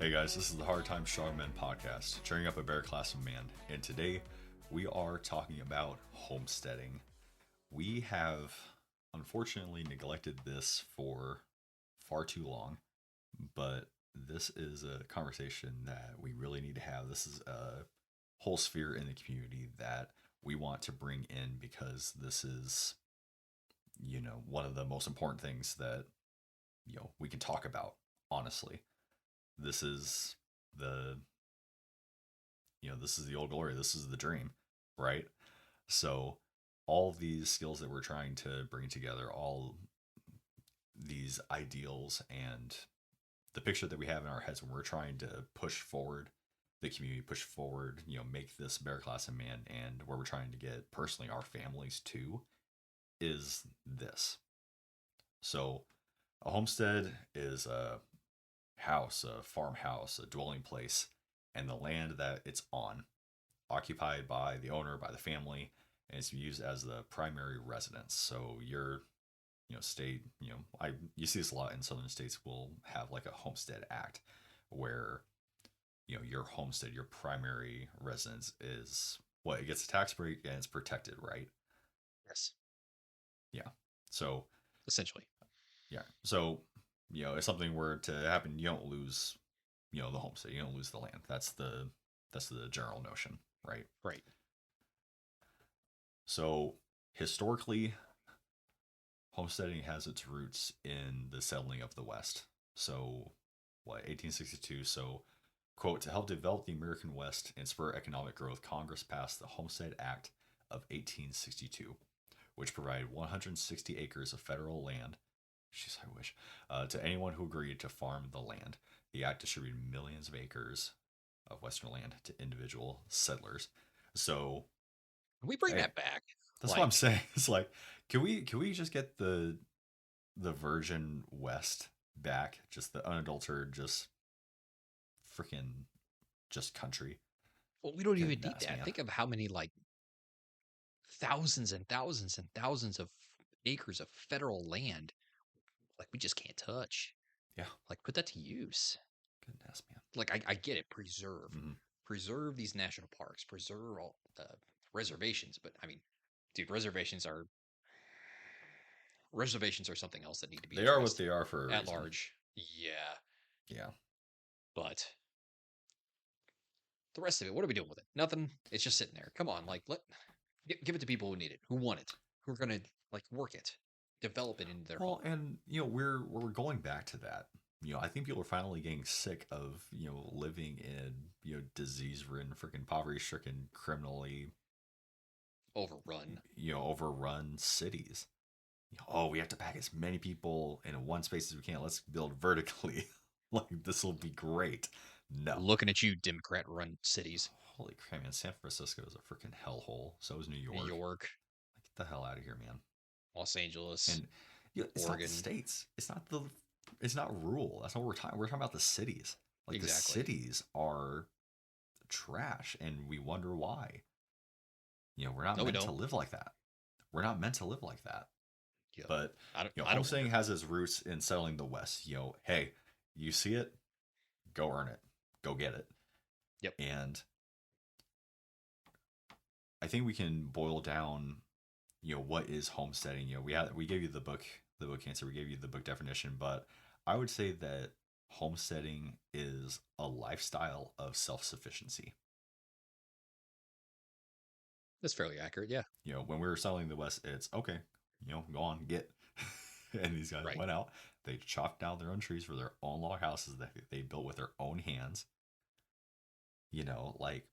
Hey guys, this is the Hard Time Strong Men podcast, cheering up a better class of man. And today we are talking about homesteading. We have unfortunately neglected this for far too long, but this is a conversation that we really need to have. This is a whole sphere in the community that we want to bring in because this is, one of the most important things that, we can talk about, honestly. This is the this is the old glory, this is the dream, right? So all these skills that we're trying to bring together, all these ideals and the picture that we have in our heads when we're trying to push forward the community, push forward, make this better class of man, and where we're trying to get personally our families to, is this. So a homestead is a house, a farmhouse, a dwelling place, and the land that it's on, occupied by the owner, by the family, and it's used as the primary residence. So your, state, you see this a lot in southern states will have like a homestead act where, your homestead, your primary residence is what it gets a tax break and it's protected, right? Yes, Yeah. So essentially. yeah. So, if something were to happen, you don't lose, the homestead. You don't lose the land. That's the general notion, right? Right. So historically, homesteading has its roots in the settling of the West. So, 1862? So, quote, to help develop the American West and spur economic growth, Congress passed the Homestead Act of 1862, which provided 160 acres of federal land. Jeez, I wish. To anyone who agreed to farm the land. The act distributed millions of acres of Western land to individual settlers. So, Can we bring hey, that back? that's what I'm Like, saying. It's like, can we just get the Virgin West back? Just the unadulterated, just freaking, just country. well, we don't even need Goodness, that. man. Think of how many like thousands and thousands and thousands of acres of federal land like we just can't touch. Yeah, Like put that to use. goodness, man. Like I get it, preserve. Mm-hmm. Preserve these national parks, preserve all reservations, but I mean, dude, reservations are something else that need to be They are what addressed they are for a at reason. large. Yeah, Yeah. but the rest of it, what are we doing with it? Nothing. It's just sitting there. Come on, like give it to people who need it, who want it, who are gonna like work it, develop it into their Well, home. and we're going back to that. I think people are finally getting sick of living in disease-ridden, freaking poverty-stricken, criminally Overrun. overrun cities. Oh, we have to pack as many people in one space as we can. Let's build vertically. Like this will be great. No. Looking at you, Democrat-run cities. Holy crap, man! San Francisco is a freaking hellhole. So is New New York. York, Like, get the hell out of here, man. Los Angeles, And it's not the Oregon. states. It's not rural. That's what we're talking. We're talking about the cities. Like the Exactly. cities are trash, and we wonder why. We're not No, we meant to don't. live like that. We're not meant to live like that. Yeah, But I don't homesteading wonder. has its roots in settling the West. Hey, you see it, go earn it, go get it. Yep. And I think we can boil down, what is homesteading. We gave you the book answer. We gave you the book definition, but I would say that homesteading is a lifestyle of self sufficiency. That's fairly accurate. Yeah. When we were settling the West, it's okay. Go on, get. And these guys Right. went out. They chopped down their own trees for their own log houses that they built with their own hands. Like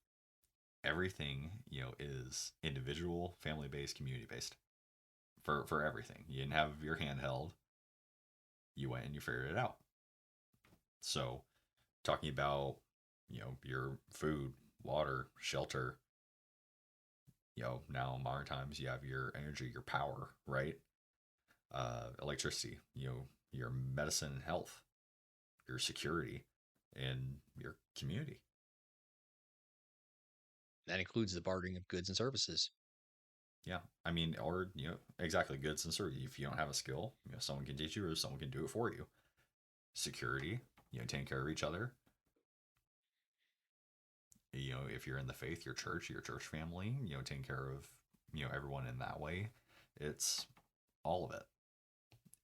everything, is individual, family based, community based for everything. You didn't have your hand held. You went and you figured it out. So, talking about, your food, water, shelter, now in modern times, you have your energy, your power, right? Electricity, your medicine and health, your security, and your community. That includes the bartering of goods and services. Yeah, I mean, or exactly, goods and services. If you don't have a skill, someone can teach you, or someone can do it for you. Security, taking care of each other. if you're in the faith, your church family, taking care of, everyone in that way. It's all of it.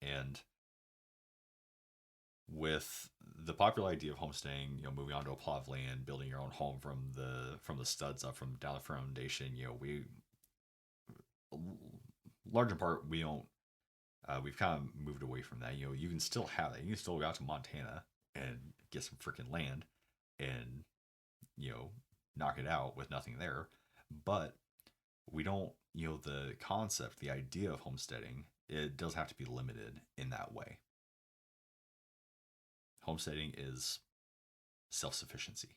And with the popular idea of homestaying, moving onto a plot of land, building your own home from the studs up, from down the foundation, we large in part we don't. We've kind of moved away from that. You can still have that. You can still go out to Montana and get some freaking land, and knock it out with nothing there. But we don't. The concept, the idea of homesteading, it does have to be limited in that way. Homesteading is self-sufficiency.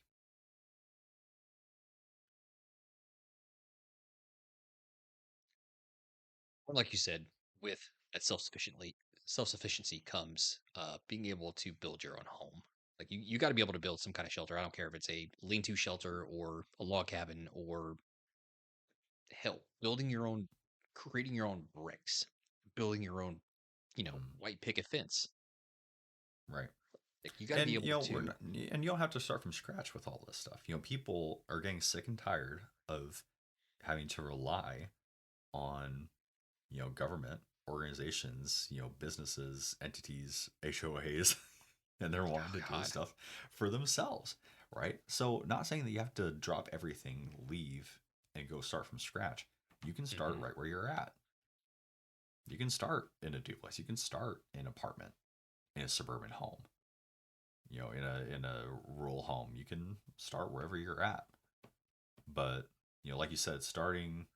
Well, like you said, with that self-sufficiency comes being able to build your own home. Like you got to be able to build some kind of shelter. I don't care if it's a lean-to shelter or a log cabin or hell, building your own, creating your own bricks, building your own, white picket fence. Right. Like you got to And be able we're to. not, and you don't have to start from scratch with all this stuff. People are getting sick and tired of having to rely on government organizations, businesses, entities, HOAs, and they're wanting to do God. stuff for themselves, right? So, not saying that you have to drop everything, leave, and go start from scratch. You can start Hmm. right where you're at. You can start in a duplex. You can start in an apartment, in a suburban home, in a rural home. You can start wherever you're at. But like you said, starting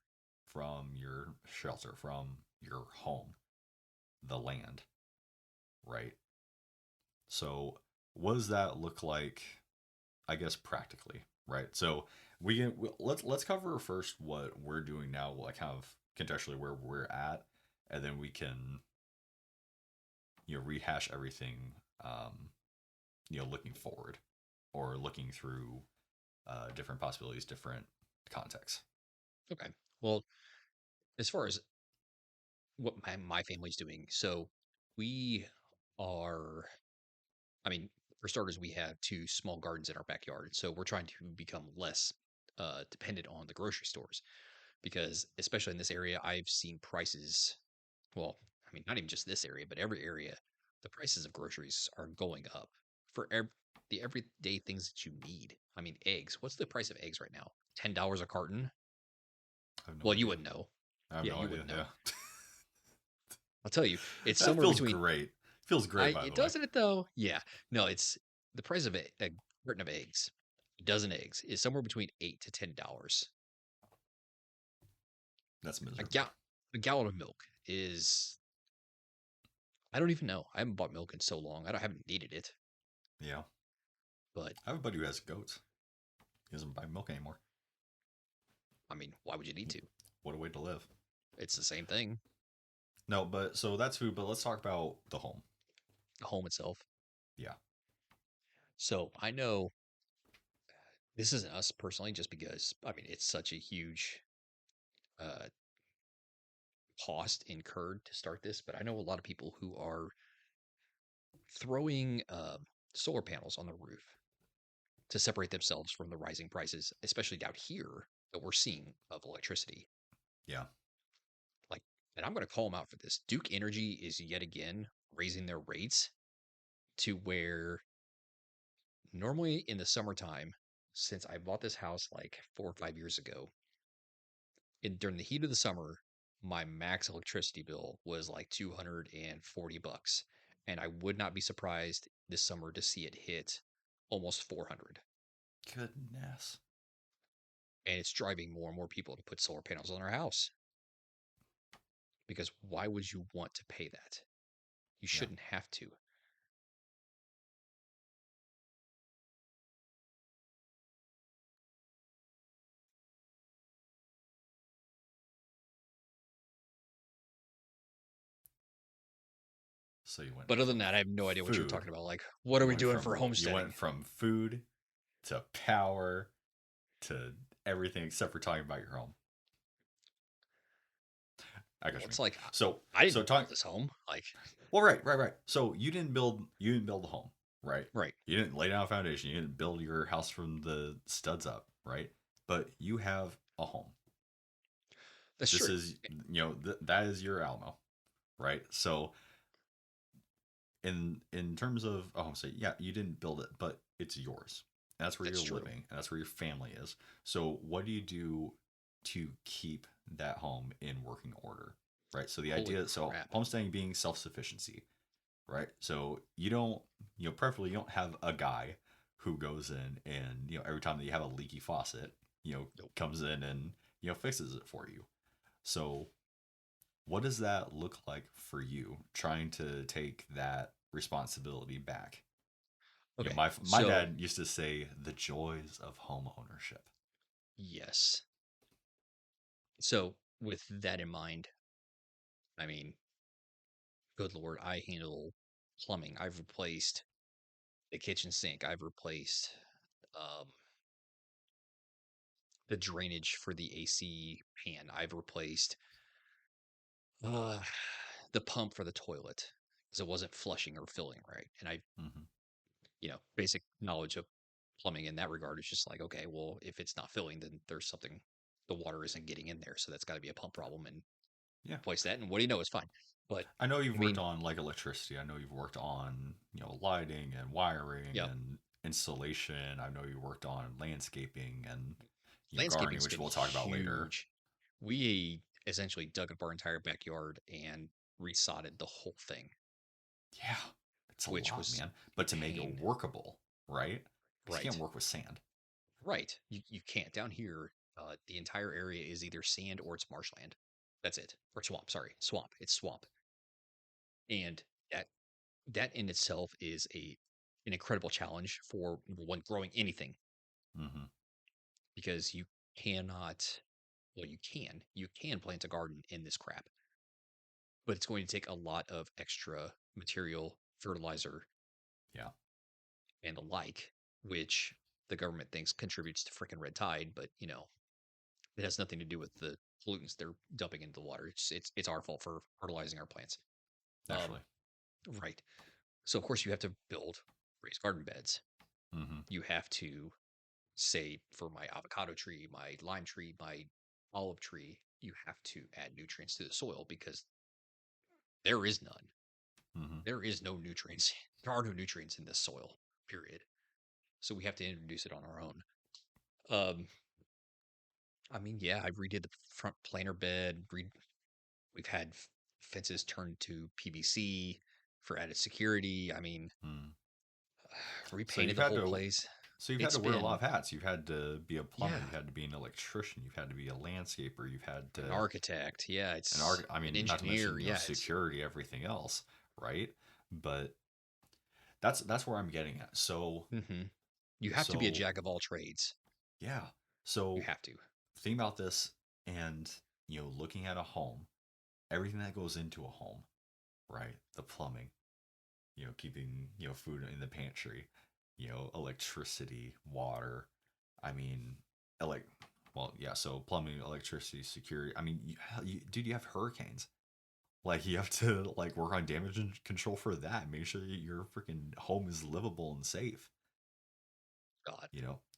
from your shelter, from your home, the land, right? So, what does that look like? I guess practically, right? So let's cover first what we're doing now, like kind of contextually where we're at, and then we can rehash everything, um, looking forward or looking through different possibilities, different contexts. Okay. Well, as far as what my family's doing, so we are. I mean, for starters, we have two small gardens in our backyard, so we're trying to become less dependent on the grocery stores because, especially in this area, I've seen prices. Well, I mean, not even just this area, but every area, the prices of groceries are going up for the everyday things that you need. I mean, eggs. What's the price of eggs right now? $10 a carton. I have no Well, you idea. wouldn't know. I have Yeah, no you idea. wouldn't know. Yeah, I'll tell you, it's that somewhere feels between. great. Feels great, I by it the way. doesn't it though. Yeah, no, it's the price of a carton of eggs, a dozen eggs is somewhere between $8 to $10. That's A miserable. gal a gallon of milk is I don't even know. I haven't bought milk in so long. Haven't needed it, Yeah, but I have a buddy who has goats. He doesn't buy milk anymore. I mean, why would you need to? What a way to live. It's the same thing. No, but so that's food. But let's talk about the home. The home itself. Yeah. So I know this isn't us personally, just because I mean it's such a huge uh, cost incurred to start this. But I know a lot of people who are throwing solar panels on the roof to separate themselves from the rising prices, especially down here that we're seeing of electricity. Yeah. Like, and I'm going to call them out for this. Duke Energy is yet again raising their rates to where normally in the summertime, since I bought this house like 4 or 5 years ago, during the heat of the summer, my max electricity bill was like $240. And I would not be surprised this summer to see it hit almost 400. Goodness. And it's driving more and more people to put solar panels on their house. Because why would you want to pay that? You Yeah. shouldn't have to. So you went But other than from that, I have no idea what you're food. talking about. Like, what are You we went doing for from you homesteading? went from food to power to everything except for talking about your home. I got Well, you. it's like So I so didn't build talk. this home. Like, Well, right. So you didn't build the home, right? right. You didn't lay down a foundation. You didn't build your house from the studs up. right? But you have a home. That's This true. is, that is your Alamo, right? So in terms of a homestead, yeah, you didn't build it, but it's yours. And that's where That's you're true. living, and that's where your family is. So what do you do to keep that home in working order, right? So the Holy idea, so crap. homesteading being self-sufficiency, right? So you don't, preferably you don't have a guy who goes in and, every time that you have a leaky faucet, Nope. comes in and, fixes it for you. So what does that look like for you trying to take that responsibility back? Okay. My So, dad used to say the joys of home ownership. yes. So, with that in mind, I mean, good Lord, I handle plumbing. I've replaced the kitchen sink. I've replaced um, the drainage for the AC pan. I've replaced uh, the pump for the toilet because it wasn't flushing or filling right. And Hmm. basic knowledge of plumbing in that regard is just like, okay, well, if it's not filling, then there's something, the water isn't getting in there. So that's got to be a pump problem and Yeah. replace that. And what do you know? It's fine. But I know I you've worked mean, on like electricity. I know you've worked on, lighting and wiring yep, and installation. I know you worked on landscaping and, gardening, landscaping's which been we'll talk about later. huge. We essentially dug up our entire backyard and resodded the whole thing, Yeah. It's a which lot, was man. a But to make it pain. workable, right? Because you Right. can't work with sand. Right. You can't. Down here, the entire area is either sand or it's marshland. That's it. Or swamp. Sorry, swamp. It's swamp. And that that in itself is an incredible challenge for one growing anything Hmm. because you cannot. Well, you can plant a garden in this crap, but it's going to take a lot of extra material, fertilizer, Yeah. and the like, which the government thinks contributes to freaking red tide, but it has nothing to do with the pollutants they're dumping into the water. It's our fault for fertilizing our plants. Um, Naturally. right. So of course you have to build raised garden beds. Hmm. You have to say for my avocado tree, my lime tree, my olive tree, you have to add nutrients to the soil because there is none. Hmm. There is no nutrients. There are no nutrients in this soil. Period. So we have to introduce it on our own. Um, I mean, yeah, I redid the front planter bed. We've had fences turned to PVC for added security. I mean, Mm. So repainted you've the had whole to place. So you've had It's to wear a lot been, of hats. You've had to be a plumber. yeah, You've had to be an electrician. You've had to be a landscaper. You've had an to architect. Yeah, an it's art. I an mean, not to engineer. mention Yeah, it's, security, everything else, right? But that's where I'm getting at. So hmm you have to be a so jack of all trades. yeah. You So have to. think about this, and looking at a home, everything that goes into a home, right? The plumbing, keeping food in the pantry, electricity, water. I mean, elect. Well, yeah. So plumbing, electricity, security. I mean, dude, you have hurricanes. Like you have to like work on damage control for that. Make sure your freaking home is livable and safe. God.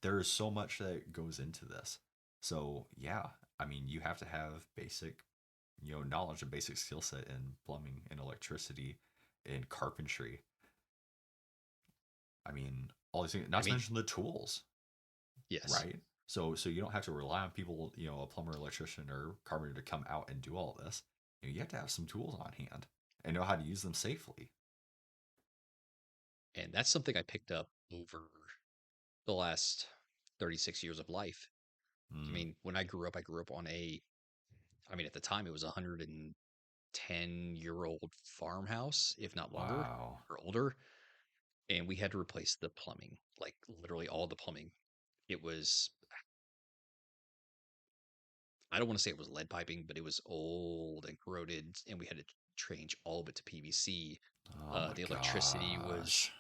There is so much that goes into this. So yeah, I mean, you have to have basic, knowledge, a basic skill set in plumbing and electricity and carpentry. I mean, all these things, I not to mean, mention the tools, yes. right? So you don't have to rely on people, a plumber, electrician, or carpenter to come out and do all this. You have to have some tools on hand and know how to use them safely. And that's something I picked up over the last 36 years of life. I Mm, mean, when I grew up on I mean, at the time it was a 110-year-old farmhouse, if not longer wow. or older. And we had to replace the plumbing, like literally all the plumbing. It was, I don't want to say it was lead piping, but it was old and corroded, and we had to change all of it to PVC. Oh my The electricity was gosh.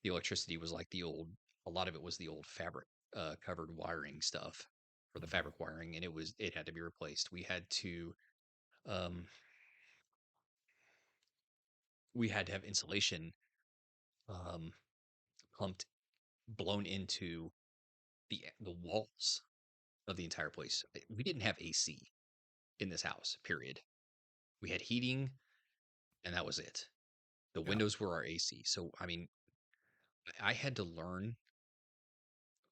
the electricity was like the old. A lot of it was the old fabric covered wiring stuff for the Mhm. fabric wiring, and it had to be replaced. Um, we had to have insulation um, pumped blown into. the walls of the entire place. We didn't have AC in this house, period. We had heating, and that was it. The Yeah. windows were our AC. So, I mean, I had to learn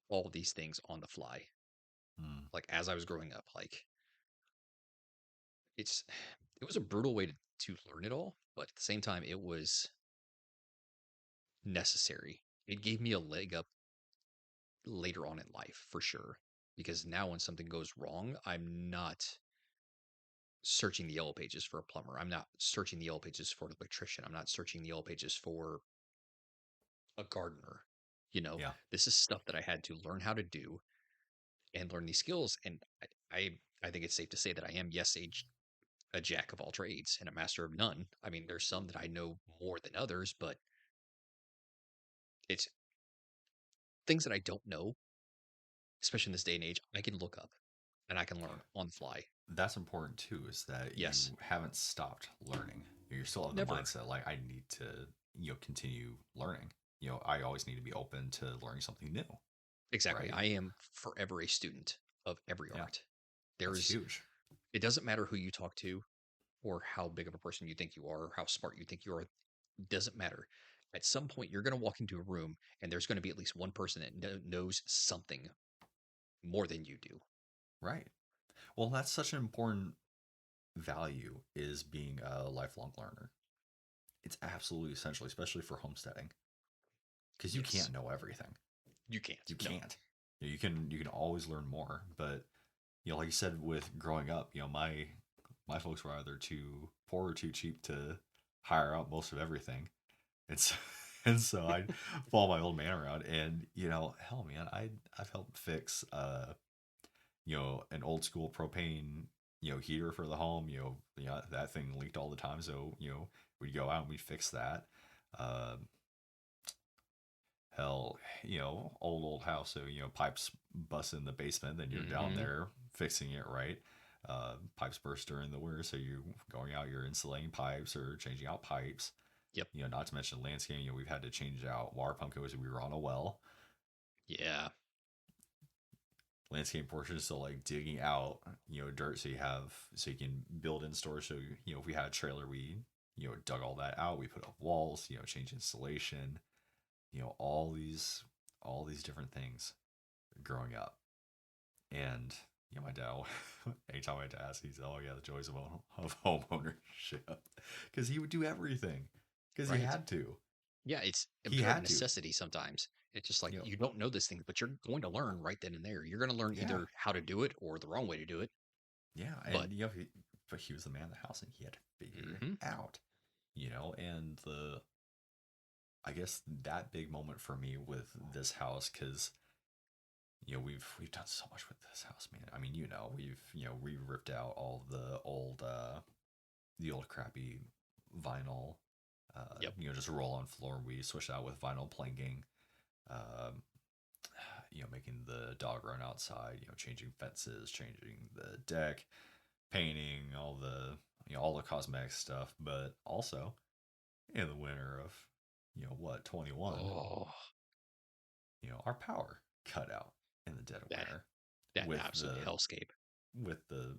all of these things on the fly, Mm. like as I was growing up. Like it's it was a brutal way to learn it all, but at the same time, it was necessary. It gave me a leg up later on in life for sure. Because now when something goes wrong, I'm not searching the yellow pages for a plumber. I'm not searching the yellow pages for an electrician. I'm not searching the yellow pages for a gardener. You know, Yeah. this is stuff that I had to learn how to do and learn these skills. And I think it's safe to say that I am, yes, a jack of all trades and a master of none. I mean, there's some that I know more than others, but it's things that I don't know, especially in this day and age, I can look up and I can learn on the fly. That's important too, is that Yes, you haven't stopped learning. You're still of the never. mindset like I need to, continue learning. I always need to be open to learning something new, Exactly. right? I am forever a student of every Yeah. art. That's There's, huge. it doesn't matter who you talk to or how big of a person you think you are, or how smart you think you are. It doesn't matter. At some point, you're going to walk into a room and there's going to be at least one person that knows something more than you do. Right. Well, that's such an important value, is being a lifelong learner. It's absolutely essential, especially for homesteading, because you Yes. can't know everything. You can't. You No. can't. You can always learn more, but like you said, with growing up, my folks were either too poor or too cheap to hire out most of everything. And so, and so I'd follow my old man around, and hell, man, I've helped fix an old school propane heater for the home. That thing leaked all the time, so we'd go out and we'd fix that. Uh, Hell, old house, so pipes bust in the basement, then you're down Hmm. there fixing it, right? Pipes burst during the winter, so you're going out, you're insulating pipes or changing out pipes. Yep. Not to mention landscaping. We've had to change out water pump because we were on a well. Yeah. Landscape portion, so like digging out dirt, so you can build in storage. So if we had a trailer, we dug all that out. We put up walls, change insulation, all these different things growing up. And my dad, anytime I had to ask, he said, "Oh yeah, the joys of home ownership," because he would do everything because he Right. had to. Yeah. It's a He pure had to. necessity sometimes. It's just like You know, you don't know this thing, but you're going to learn right then and there. You're going to learn yeah, either how to do it or the wrong way to do it. yeah, But and but he was the man of the house, and he had to figure it hmm out. And I guess that big moment for me with this house, because we've done so much with this house, man. I mean, we ripped out all the old crappy vinyl, yep. just roll on floor. We switched out with vinyl planking, um, making the dog run outside, changing fences, changing the deck, painting, all the cosmetic stuff. But also in the winter of, 21, Oh, our power cut out in the dead of that winter, that with absolute the hellscape. with the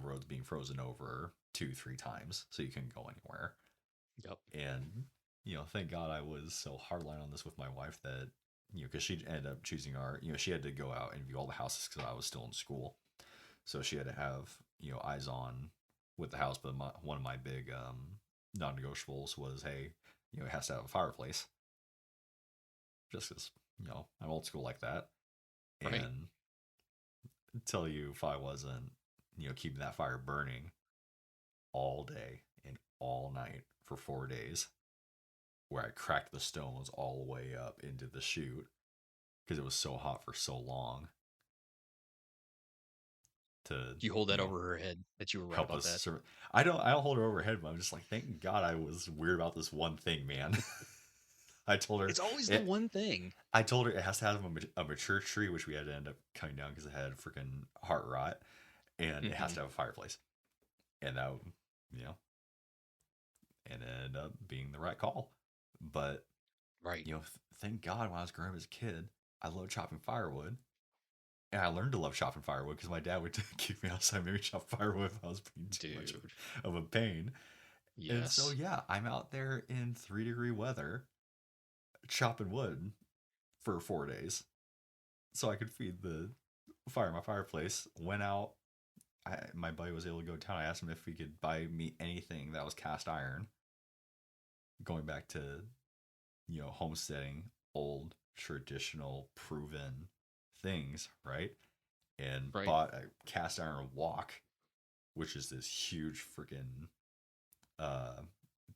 roads being frozen over 2-3 times, so you couldn't go anywhere. Yep. And thank God I was so hardline on this with my wife that because she ended up choosing she had to go out and view all the houses because I was still in school, so she had to have eyes on with the house. But one of my big non-negotiables was, hey, it has to have a fireplace, just because I'm old school like that. Right. And tell you, if I wasn't keeping that fire burning all day and all night for 4 days, where I cracked the stones all the way up into the chute because it was so hot for so long, to You hold that you know over her head that you were right help about us that. I don't hold it over her head, but I'm just like, thank God I was weird about this one thing, man. I told her It's always the it. one thing. I told her it has to have a mature tree, which we had to end up cutting down because it had freaking heart rot, and it has Hmm. to have a fireplace. And that, you know, and it ended up being the right call. But Right. thank God when I was growing up as a kid, I love chopping firewood. And I learned to love chopping firewood because my dad would kick me outside and make me chop firewood if I was being too much Dude. of a pain. And so, Yes. yeah, I'm out there in 3-degree weather chopping wood for 4 days so I could feed the fire in my fireplace. Went out. My buddy was able to go down. I asked him if he could buy me anything that was cast iron. Going back to, homesteading, old, traditional, proven things, right? And Right. bought a cast iron wok, which is this huge freaking uh,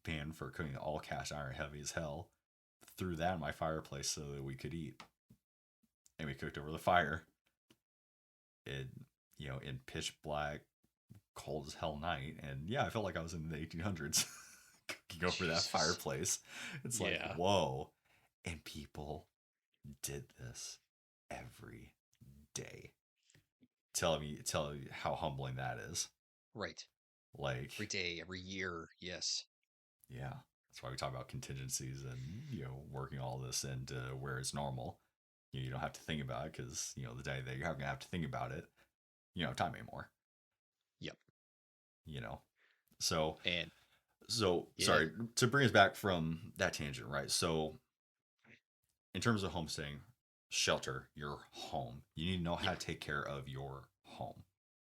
pan for cooking all cast iron, heavy as hell. Threw that in my fireplace so that we could eat, and we cooked over the fire. It, in pitch black, cold as hell night, and yeah, I felt like I was in the 1800s cooking over that Jesus. fireplace. It's like, Yeah. whoa, and people did this every day. Tell you how humbling that is. Right. Every Like, day, every year. Yes. yeah, that's why we talk about contingencies and working all this into where it's normal. You don't have to think about it because the day that you're gonna have to think about it, you don't have time anymore. Yep. You know, so And yeah. sorry to bring us back from that tangent, right? So in terms of homestaying, shelter your home. You need to know how Yeah. to take care of your home.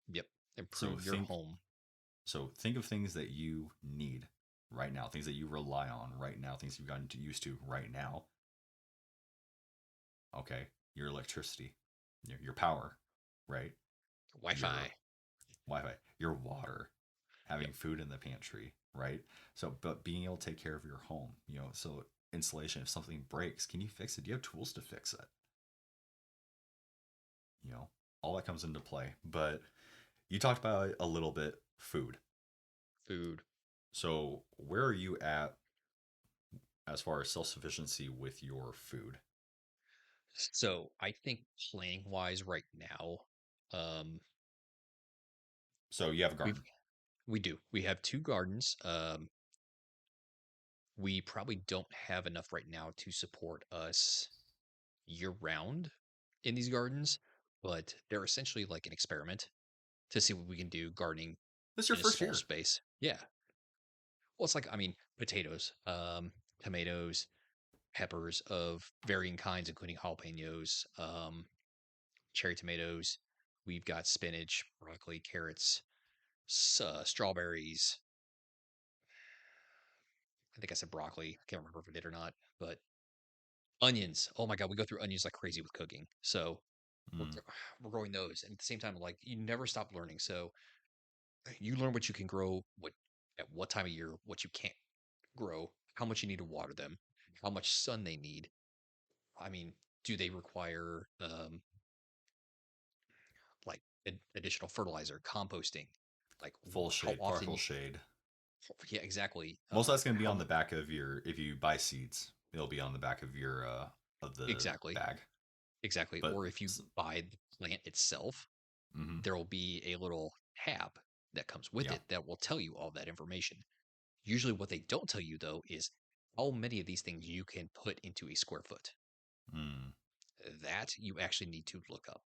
Yep. So Improve your think home. think of things that you need right now, things that you rely on right now, things you've gotten used to right now. Okay, your electricity, your power, right? Your Wi-Fi. Wi-Fi, your water, Yep. having food in the pantry, right? So, but being able to take care of your home, so insulation, if something breaks, can you fix it? Do you have tools to fix it? You know, all that comes into play. But you talked about a little bit food. Food. So, where are you at as far as self sufficiency with your food? So I think planning wise right now, um, So, you have a we've garden. we do. We have two gardens. We probably don't have enough right now to support us year round in these gardens, but they're essentially like an experiment to see what we can do gardening This is your in a first small year. space. Yeah. Well, it's like, I mean, potatoes, tomatoes, peppers of varying kinds, including jalapenos, cherry tomatoes. We've got spinach, broccoli, carrots, strawberries. I think I said broccoli. I can't remember if I did or not, but onions. Oh my God, we go through onions like crazy with cooking. So we're, Mm, we're growing those. And at the same time, like you never stop learning. So you learn what you can grow, what at what time of year, what you can't grow, how much you need to water them, how much sun they need. I mean, do they require like additional fertilizer, composting? Like full how shade, often partial you, shade. yeah, exactly. Most of that's going to be How on the back of your, if you buy seeds, it'll be on the back of your, of the exactly, bag. exactly. But, Or if you buy the plant itself, mm-hmm, there will be a little tab that comes with yeah. it that will tell you all that information. Usually, what they don't tell you though is how many of these things you can put into a square foot. Mm, That you actually need to look up.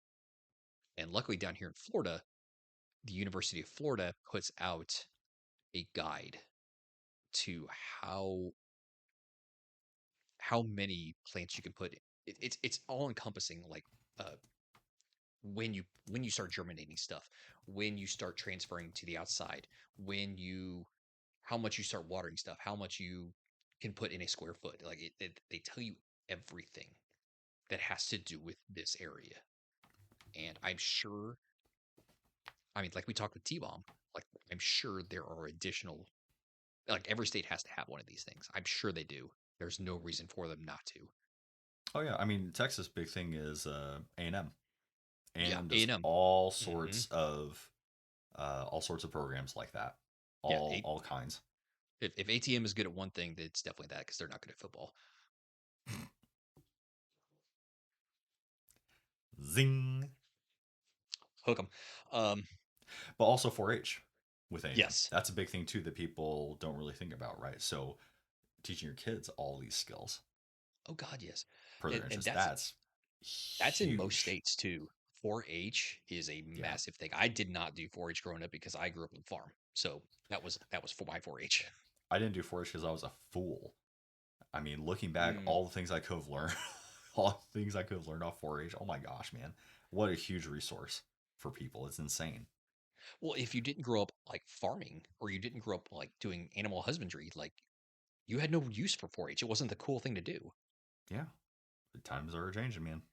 And luckily, down here in Florida, the University of Florida puts out a guide to how many plants you can put. It's all encompassing, like uh, when you start germinating stuff, when you start transferring to the outside, when you how much you start watering stuff, how much you can put in a square foot. Like they tell you everything that has to do with this area. And I'm sure, I mean, like we talked with T Bomb, like I'm sure there are additional, like every state has to have one of these things. I'm sure they do. There's no reason for them not to. oh yeah, I mean Texas big thing is A&M. Yeah, A&M does A&M. Hmm. all sorts of programs like that, Yeah, all kinds. if ATM is good at one thing, it's definitely that because they're not good at football. Zing. Hook them. Um, But also 4-H with A&M. yes. That's a big thing too that people don't really think about, right? So teaching your kids all these skills Oh God, yes. per their And interest, that's that's That's in most Huge. states too. 4-H is a Yeah. massive thing. I did not do 4-H growing up because I grew up on a farm. So that was for my 4-H. I didn't do 4-H because I was a fool. I mean, looking back, Mm. all the things I could have learned, all the things I could have learned off 4-H. Oh my gosh, man, what a huge resource for people! It's insane. Well, if you didn't grow up like farming or you didn't grow up like doing animal husbandry, like you had no use for 4-H. It wasn't the cool thing to do. Yeah, the times are changing, man.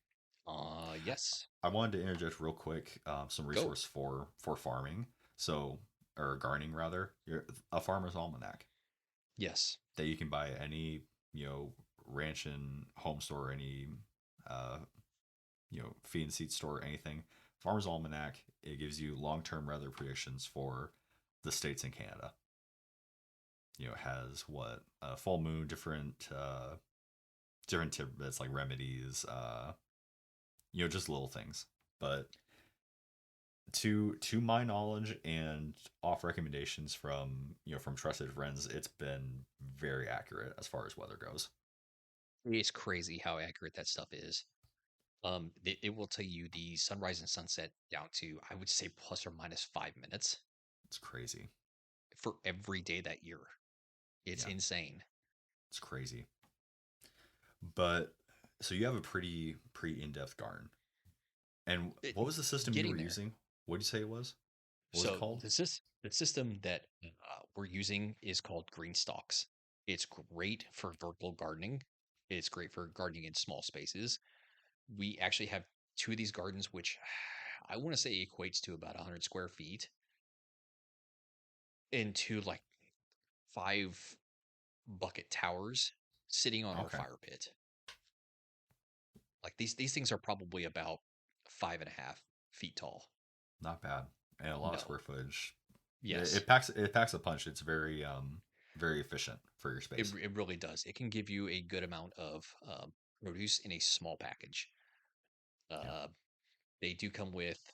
Yes. I wanted to interject real quick some Go. resource for farming, so or gardening rather. A farmer's almanac Yes. that you can buy at any ranch and home store, any uh, feed and seed store, anything. Farmer's almanac. It gives you long term weather predictions for the states in Canada. It has what full moon, different tidbits like remedies, just little things. But to my knowledge and off recommendations from trusted friends, it's been very accurate as far as weather goes. It's crazy how accurate that stuff is. It will tell you the sunrise and sunset down to, I would say, plus or minus 5 minutes It's crazy. for every day that year. It's Yeah, insane. it's crazy. But so you have a pretty in-depth garden. And It, what was the system you were getting there. using? What did you say it was? What was it So called? the system that we're using is called green stalks. It's great for vertical gardening. It's great for gardening in small spaces. We actually have two of these gardens, which I want to say equates to about 100 square feet into like 5 bucket towers sitting on our Okay, fire pit. Like these things are probably about 5.5 feet tall. not bad. And a lot of No. square footage. It, Yes. it packs a punch. It's very efficient for your It space. it really does. It can give you a good amount of produce in a small package. Yeah. Uh, they do come with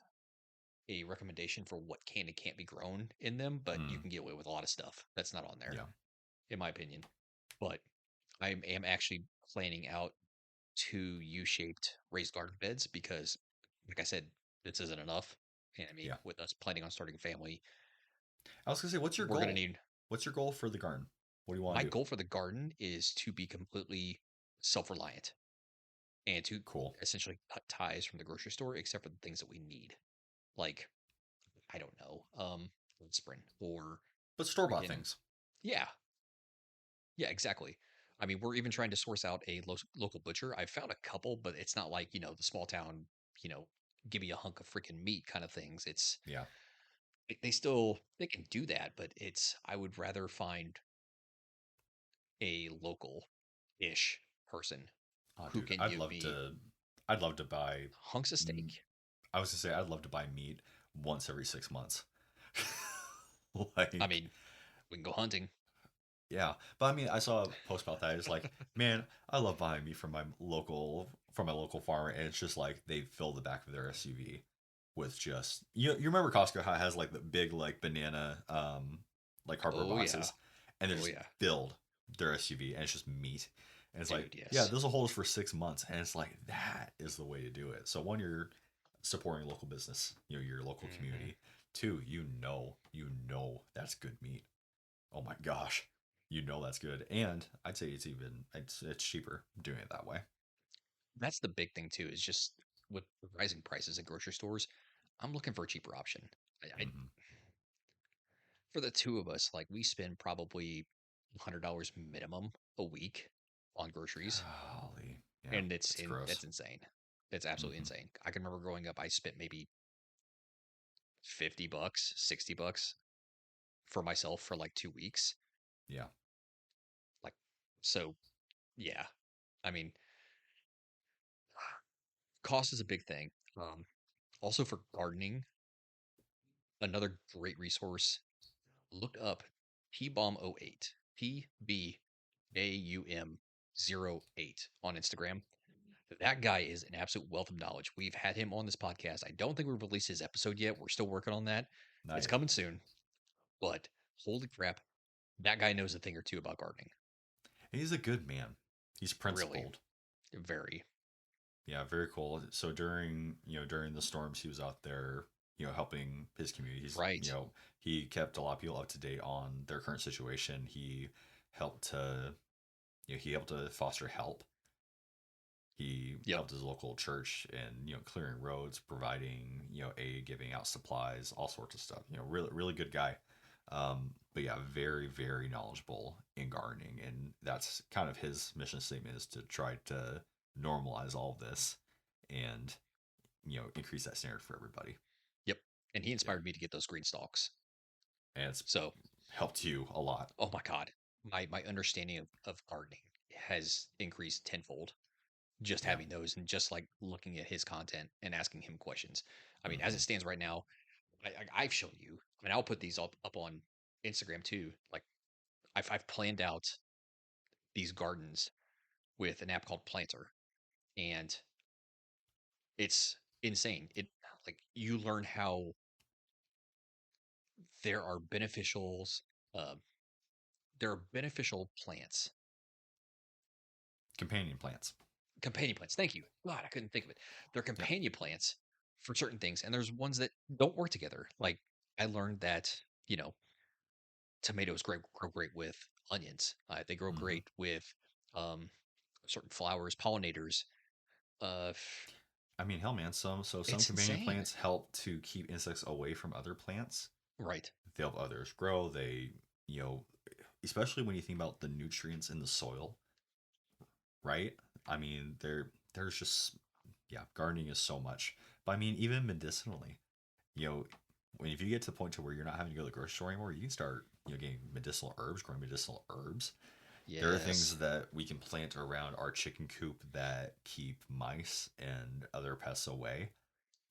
a recommendation for what can and can't be grown in them, but you Mm, can get away with a lot of stuff that's not on there, yeah. in my opinion. But I am actually planning out 2 U-shaped raised garden beds because, like I said, this isn't enough. And I mean, Yeah. with us planning on starting a family, I was gonna say, what's your we're going to goal? need. What's your goal for the garden? What do you want My to do? goal for the garden is to be completely self reliant and to Cool. essentially cut ties from the grocery store, except for the things that we need. Like, I don't know, aspirin or But store bought freaking, things. yeah, yeah, exactly. I mean, we're even trying to source out a local butcher. I've found a couple, but it's not like, the small town, you know, give me a hunk of freaking meat kind of things. Yeah. They can do that, but I would rather find a local ish person Oh, who dude, can I'd give love me to. I'd love to buy. hunks of mm, steak. I was gonna say I'd love to buy meat once every 6 months. I Like, mean, we can go hunting. yeah, but I mean, I saw a post about that. It's like, man, I love buying meat from my local farmer, and it's just like they fill the back of their SUV with just you remember Costco how it has like the big like banana like Harper Oh yeah. boxes, and they're Oh just yeah. filled their SUV, and it's just meat, and it's like, Dude, yeah, yes. this will hold us for 6 months, and it's like that is the way to do it. So one, you're supporting local business, your local Hmm. community. Two, you know that's good meat. Oh my gosh, that's good, and I'd say it's cheaper doing it that way. That's the big thing too, is just with the rising prices at grocery stores, I'm looking for a cheaper option. I Hmm. For the two of us, like we spend probably $100 minimum a week on groceries, Golly, yeah, and it's gross. that's insane. It's absolutely Hmm. insane. I can remember growing up, I spent maybe $50, $60 for myself for like 2 weeks. Yeah. Like, so yeah. I mean, cost is a big thing. Also for gardening, another great resource. Look up PBAUM08, PBAUM 08 on Instagram. That guy is an absolute wealth of knowledge. We've had him on this podcast. I don't think we've released his episode yet. We're still working on that. It's Nice. coming soon. But holy crap, that guy knows a thing or two about gardening. He's a good man. He's Really, principled. very. Yeah, very cool. So during, during the storms, he was out there, helping his community. Right. He kept a lot of people up to date on their current situation. Helped to, he helped to foster help. He Yep. helped his local church in, clearing roads, providing, aid, giving out supplies, all sorts of stuff. Really, really good guy. But yeah, very, very knowledgeable in gardening. And that's kind of his mission statement, is to try to normalize all of this and, increase that standard for everybody. Yep. And he Yeah. inspired me to get those green stalks. And it's So, helped you a lot. oh my God, my understanding of gardening has increased tenfold just Yeah. having those and just like looking at his content and asking him questions. I mean, as Mm-hmm. it stands right now, I've shown you. I mean, I'll put these up on Instagram too. Like I've planned out these gardens with an app called Planter, and it's insane. It like you learn how there are beneficials. Uh, there are beneficial plants, Companion plants. companion plants. Thank you. God, I couldn't think of it. They're Yep. companion plants for certain things, and there's ones that don't work together. Like I learned that you know tomatoes grow great with onions. They grow Mm-hmm. great with um, certain flowers, pollinators. Uh, I mean, hell, man. Some it's companion insane, plants help to keep insects away from other plants. right? They help others grow. You know, especially when you think about the nutrients in the soil, right? I mean, there's just, yeah, gardening is so much. But I mean, even medicinally, you know, if you get to the point to where you're not having to go to the grocery store anymore, you can start, getting medicinal herbs, growing medicinal herbs. There are Yes. things that we can plant around our chicken coop that keep mice and other pests away,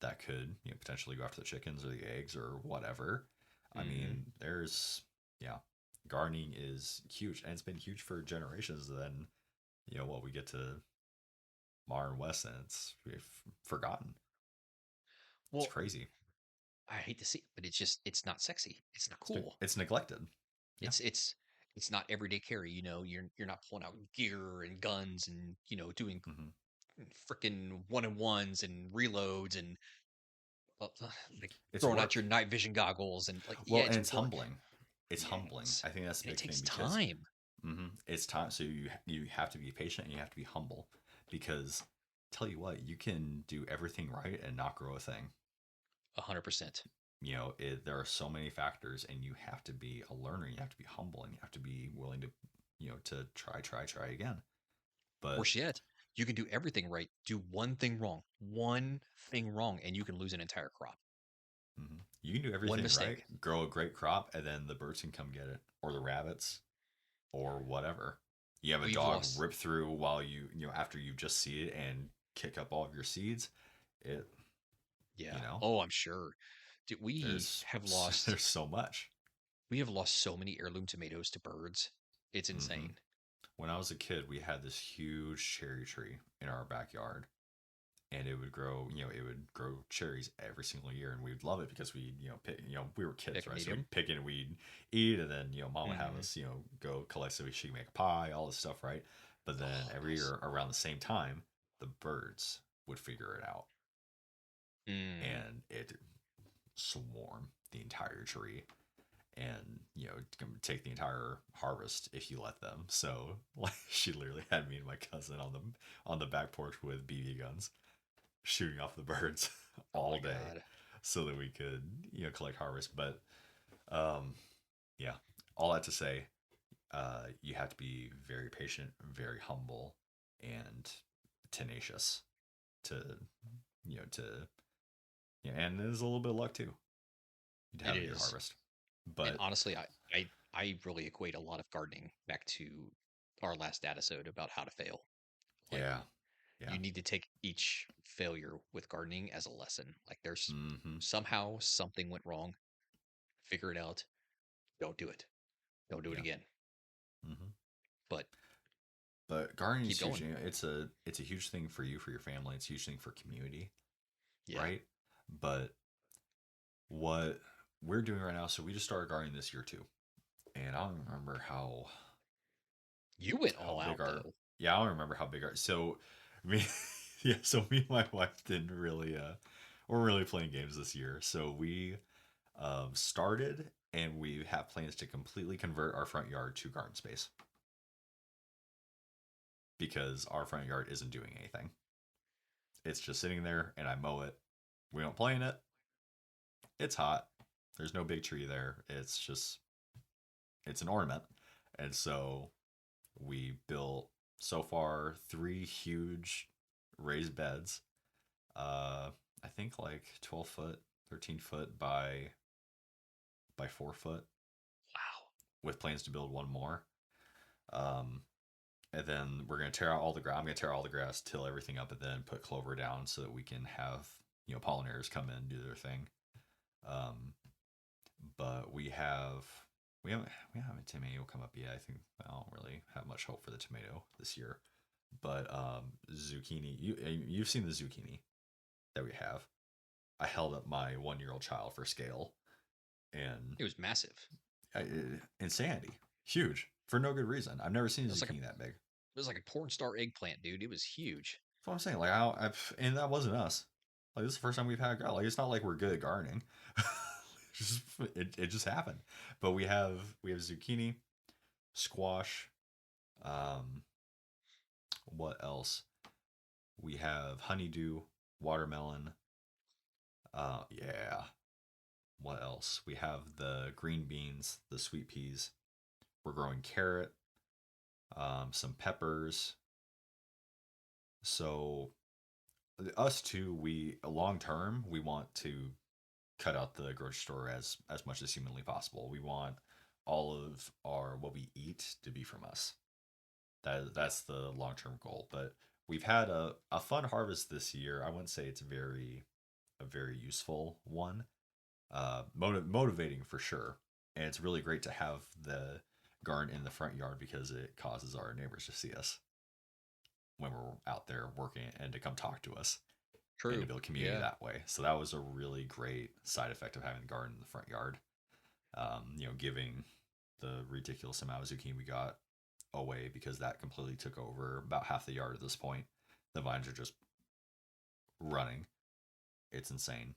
that could, potentially go after the chickens or the eggs or whatever. I Hmm. mean, yeah, gardening is huge, and it's been huge for generations. Then, what we get to modern West, and we've forgotten. It's Well, crazy. I hate to see it, but it's not sexy. It's not cool. It's neglected. Yeah. It's it's it's not everyday carry. You're not pulling out gear and guns and doing Hmm. freaking one and ones and reloads and like It's throwing out your work. night vision goggles and like yeah, Well, it's and it's work. humbling. It's humbling. Yes, I think that's a and it big thing takes because, time. it's time. So you have to be patient and you have to be humble, because tell you what, you can do everything right and not grow a thing. 100%. There are so many factors, and you have to be a learner. You have to be humble, and you have to be willing to, to try again. But Worse yet, you can do everything right, do one thing wrong, and you can lose an entire crop. you can do One everything right, mistake. grow a great crop, and then the birds can come get it, or the rabbits, or whatever. You have a We've dog lost. rip through while after you just seed it and kick up all of your seeds. It, you Yeah. know, Oh, I'm sure. Dude, we there's have lost. there's so much. We have lost so many heirloom tomatoes to birds. It's Hmm. insane. When I was a kid, we had this huge cherry tree in our backyard, and it would grow cherries every single year, and we'd love it because we, pick, we were kids, Pick 'em, right? eat So we'd 'em. pick it and we'd eat, and then, mom would have Mhm. us, go collect so she could make a pie, all this stuff, right? But then Oh, every nice. year around the same time, the birds would figure it out, Mm. and it swarm the entire tree, and can take the entire harvest if you let them. So like, she literally had me and my cousin on the back porch with BB guns, shooting off the birds Oh all my day, God. so that we could, collect harvest. But um yeah, all that to say, you have to be very patient, very humble, and tenacious to, to, and there's a little bit of luck too to It have a good is. harvest. And But honestly, I really equate a lot of gardening back to our last episode about how to fail. Like yeah, yeah. you need to take each failure with gardening as a lesson. Like there's Mm-hmm. somehow something went wrong. Figure it out. Don't do it. Don't do it Yeah. again. Mm-hmm. But But gardening is keep huge. going. It's a huge thing for you, for your family. It's a huge thing for community, Yeah. right? But what we're doing right now, so we just started gardening this year too, and I don't remember You went how all big out our, though. yeah, I don't remember how big our, so me Yeah, so me and my wife didn't really we're really playing games this year. So we started and we have plans to completely convert our front yard to garden space because our front yard isn't doing anything. It's just sitting there and I mow it. We don't play in it. It's hot. There's no big tree there. It's an ornament. And so we built so far 3 huge raised beds. I think like 12 foot, 13 foot by 4 foot, Wow. with plans to build one more. Um, and then we're gonna tear out all the grass. I'm gonna tear out all the grass, till everything up, and then put clover down so that we can have pollinators come in and do their thing. Um, but we haven't a tomato come up yet. I think I don't really have much hope for the tomato this year. But zucchini, you've seen the zucchini that we have. I held up my 1 year old child for scale, and It was massive. insanity, huge for no good reason. I've never seen a It was like a zucchini that big. it was like a porn star eggplant, dude. It was huge. That's what I'm saying. Like, and that wasn't us. Like, this is the first time we've had a garden. Like, it's not like we're good at gardening. just, it just happened. But we have zucchini, squash. Um, what else? We have honeydew, watermelon. Yeah. What else? We have the green beans, the sweet peas. We're growing carrot, some peppers. So us too, we long term we want to cut out the grocery store as much as humanly possible. We want all of our what we eat to be from us. That's the long term goal. But we've had a fun harvest this year. I wouldn't say it's a very useful one. Motivating for sure, and it's really great to have the garden in the front yard because it causes our neighbors to see us when we're out there working and to come talk to us and to True. build community Yeah. that way. So that was a really great side effect of having the garden in the front yard. Giving the ridiculous amount of zucchini we got away because that completely took over about half the yard at this point. The vines are just running. It's insane.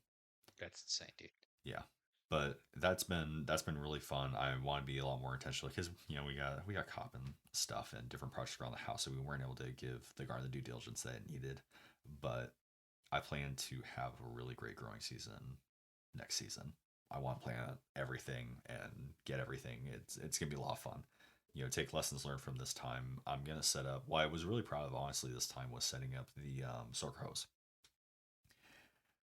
That's insane, dude. Yeah. But that's been really fun. I want to be a lot more intentional because we got caught in stuff and different projects around the house, so we weren't able to give the garden the due diligence that it needed. But I plan to have a really great growing season next season. I want to plant everything and get everything. It's gonna be a lot of fun. Take lessons learned from this time. I'm gonna set up. What I was really proud of, honestly, this time was setting up the soaker hose.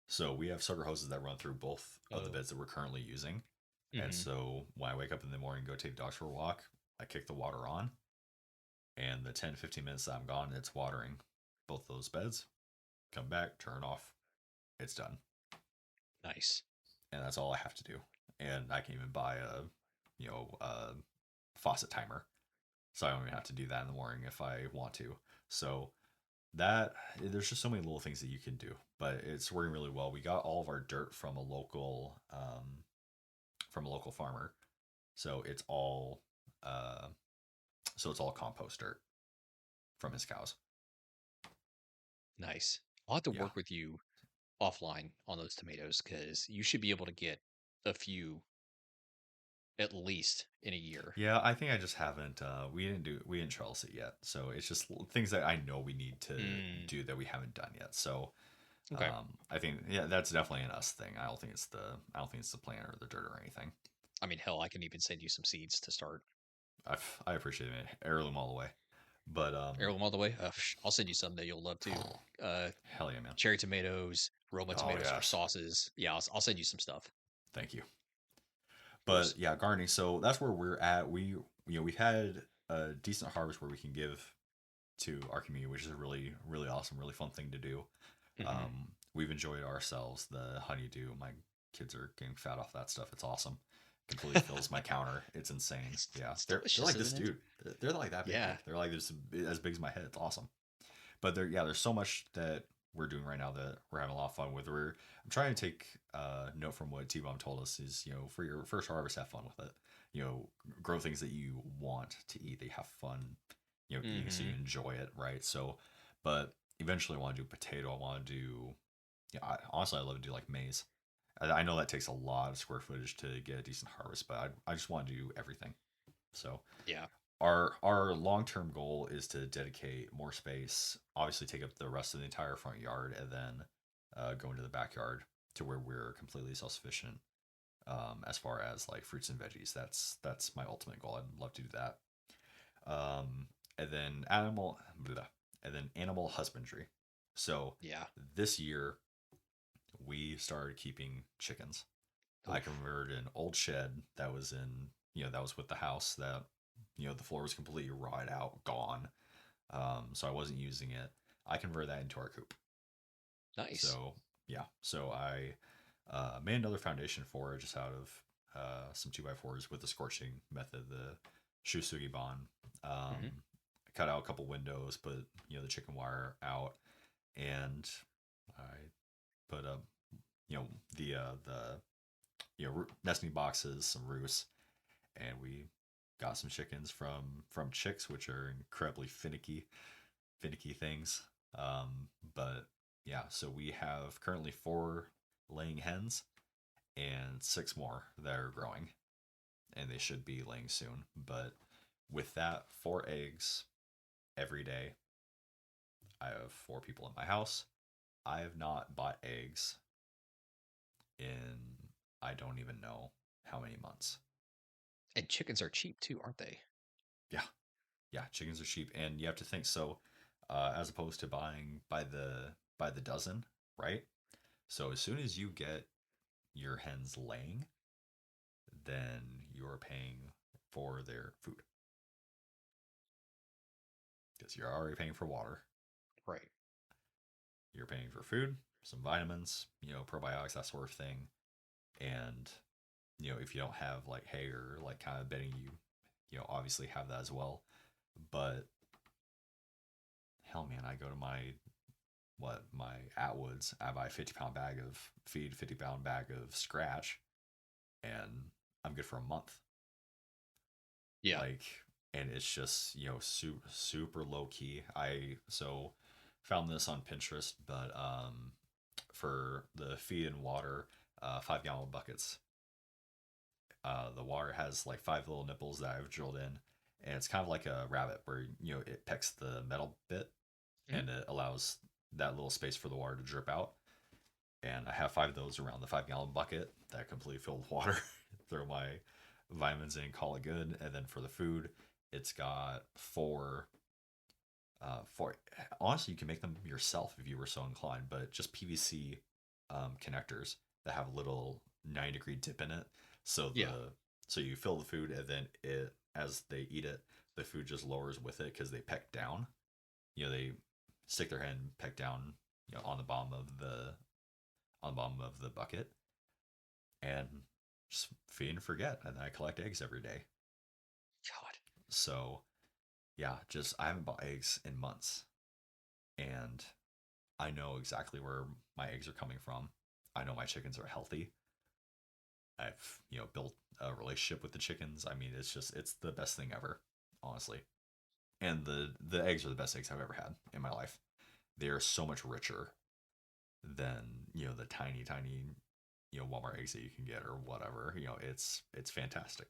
So we have sucker hoses that run through both of the Oh. beds that we're currently using. And Mm-hmm. so when I wake up in the morning and go take dogs for a walk, I kick the water on. And the 10, 15 minutes that I'm gone, it's watering both those beds. Come back, turn off. It's done. Nice. And that's all I have to do. And I can even buy a faucet timer. So I don't even have to do that in the morning if I want to. So that there's just so many little things that you can do, but it's working really well. We got all of our dirt from a local farmer, so uh, it's all compost dirt from his cows. Nice. I'll have to Yeah, work with you offline on those tomatoes because you should be able to get a few at least in a year. yeah. I think I just haven't. We didn't trellis it yet, so it's just things that I know we need to Mm, do that we haven't done yet. So okay. I think, yeah, that's definitely an us thing. I don't think it's the plant or the dirt or anything. I mean, hell, I can even send you some seeds to start. I appreciate it. Heirloom all the way. But Heirloom all the way. I'll send you some that you'll love too. Uh, hell yeah, man. cherry tomatoes, Roma Oh tomatoes for yes, sauces. Yeah, I'll send you some stuff. thank you. Of But course. yeah, gardening. So that's where we're at. We've had a decent harvest where we can give to our community, which is a really really awesome, really fun thing to do. Hmm. We've enjoyed ourselves. The honeydew. My kids are getting fat off that stuff. It's awesome. Completely fills my counter. It's insane. Yeah, It's they're delicious, like this isn't it? dude. They're like that big. Yeah. They're like this as big as my head. It's awesome. But there's so much that we're doing right now that we're having a lot of fun with. I'm trying to take note from what T-Bomb told us is, for your first harvest, have fun with it. Grow things that you want to eat, that you have fun, eating, so you Hmm. enjoy it, right? So, but eventually I want to do potato. I want to do, yeah, honestly, I love to do like maize. I know that takes a lot of square footage to get a decent harvest, but I just want to do everything. So Yeah. our long term goal is to dedicate more space, obviously take up the rest of the entire front yard, and then go into the backyard to where we're completely self sufficient. As far as like fruits and veggies, that's my ultimate goal. I'd love to do that. And then animal husbandry. So Yeah. this year we started keeping chickens. I Oof. converted an old shed that was that was with the house that, the floor was completely rotted out, gone. So I wasn't using it. I converted that into our coop. Nice. So yeah, so I made another foundation for it just out of some 2x4s with the scorching method, the Shusugi bond. Hmm. Cut out a couple windows, put the chicken wire out, and I put up the nesting boxes, some roosts, and we got some chickens from chicks, which are incredibly finicky things. But yeah, so we have currently 4 laying hens and 6 more that are growing, and they should be laying soon. But with that, 4 eggs every day. I have 4 people in my house. I have not bought eggs in I don't even know how many months. And chickens are cheap too, aren't they? Yeah, yeah, chickens are cheap, and you have to think so. As opposed to buying by the dozen, right? So as soon as you get your hens laying, then you're paying for their food because you're already paying for water. Right. You're paying for food, some vitamins, probiotics, that sort of thing. And if you don't have like hay or like kind of bedding, obviously have that as well. But hell, man, I go to my Atwoods. I buy a 50 pound bag of feed, 50 pound bag of scratch, and I'm good for a month. Yeah. Like, and it's just super low key. I so found this on Pinterest, but for the feed and water, 5 gallon buckets. The water has like 5 little nipples that I've drilled in, and it's kind of like a rabbit where it pecks the metal bit, Hmm. and it allows that little space for the water to drip out. And I have 5 of those around the 5 gallon bucket that completely filled with water. Throw my vitamins in, call it good. And then for the food, it's got four. Honestly, you can make them yourself if you were so inclined, but just PVC connectors that have a little 90-degree dip in it. So Yeah. you fill the food, and then as they eat it, the food just lowers with it because they peck down. They stick their head and peck down, on the bottom of the bucket, and just feed and forget. And then I collect eggs every day. God. So yeah, just I haven't bought eggs in months, and I know exactly where my eggs are coming from. I know my chickens are healthy. I've built a relationship with the chickens. I mean, it's the best thing ever, honestly. And the eggs are the best eggs I've ever had in my life. They are so much richer than the tiny Walmart eggs that you can get or whatever. It's fantastic.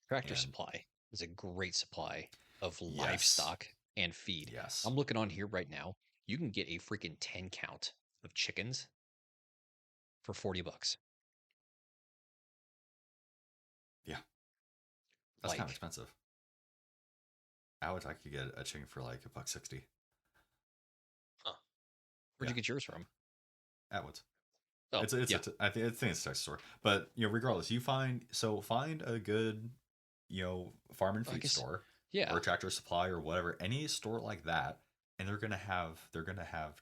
Tractor And Supply is a great supply of yes, livestock and feed. yes, I'm looking on here right now. You can get a freaking 10 count of chickens for $40. yeah, that's kind of Like, expensive. I could get a chicken for like $1.60. huh. Where'd Yeah, you get yours from? Atwoods. Oh, It's yeah. I think it's a Texas store. But regardless, find a good farm and I feed guess, store yeah. or Tractor Supply or whatever, any store like that, and they're gonna have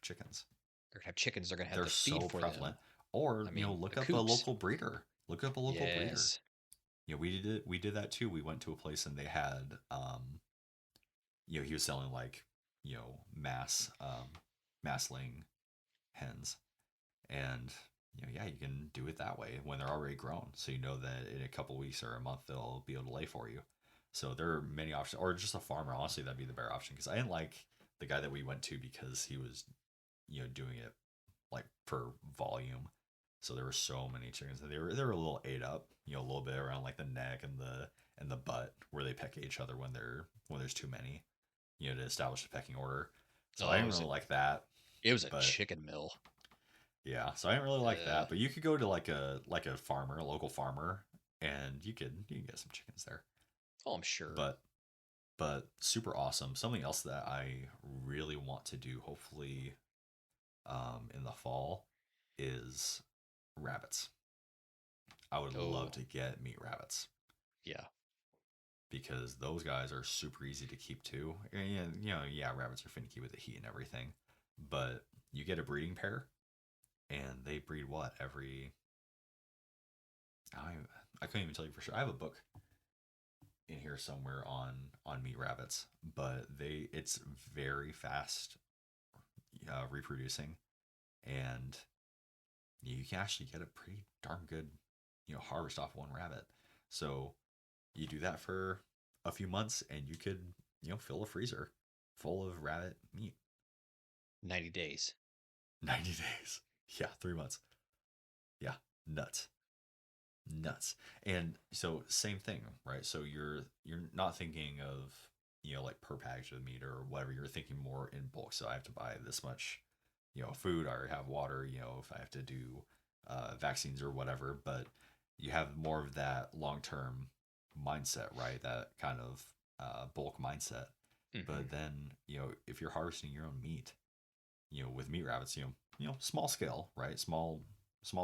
chickens. They're gonna have chickens. They're gonna have They're the feed so for them. prevalent. Or I mean, the look up a coops. local breeder. Look up a local breeder. Yes. We did that too. We went to a place and they had he was selling like mass laying hens, and yeah, you can do it that way when they're already grown, so you know that in a couple weeks or a month they'll be able to lay for you. So there are many options, or just a farmer. Honestly, that'd be the better option because I didn't like the guy that we went to, because he was, doing it like per volume. So there were so many chickens. They were a little ate up, a little bit around like the neck and the butt where they peck at each other when there's too many, to establish the pecking order. So I Oh, didn't really like that, it was a but chicken mill. yeah, so I didn't really like Uh, that. But you could go to like a farmer, a local farmer, and you can get some chickens there. oh, I'm sure. But super awesome. Something else that I really want to do, hopefully, in the fall, is rabbits. I would love Oh, to get meat rabbits yeah. because those guys are super easy to keep too. And yeah, rabbits are finicky with the heat and everything, but you get a breeding pair, and they breed what every. I I couldn't even tell you for sure. I have a book in here somewhere on meat rabbits, but it's very fast reproducing, and you can actually get a pretty darn good harvest off one rabbit. So you do that for a few months, and you could fill a freezer full of rabbit meat. 90 days. 90 days. Yeah, 3 months. Yeah, nuts. Nuts. And so same thing, right? So you're not thinking of like per package of meat or whatever. You're thinking more in bulk. So I have to buy this much food. I already have water. If I have to do vaccines or whatever. But you have more of that long term mindset, right? That kind of bulk mindset. Hmm. But then if you're harvesting your own meat, with meat rabbits, small scale, right? Small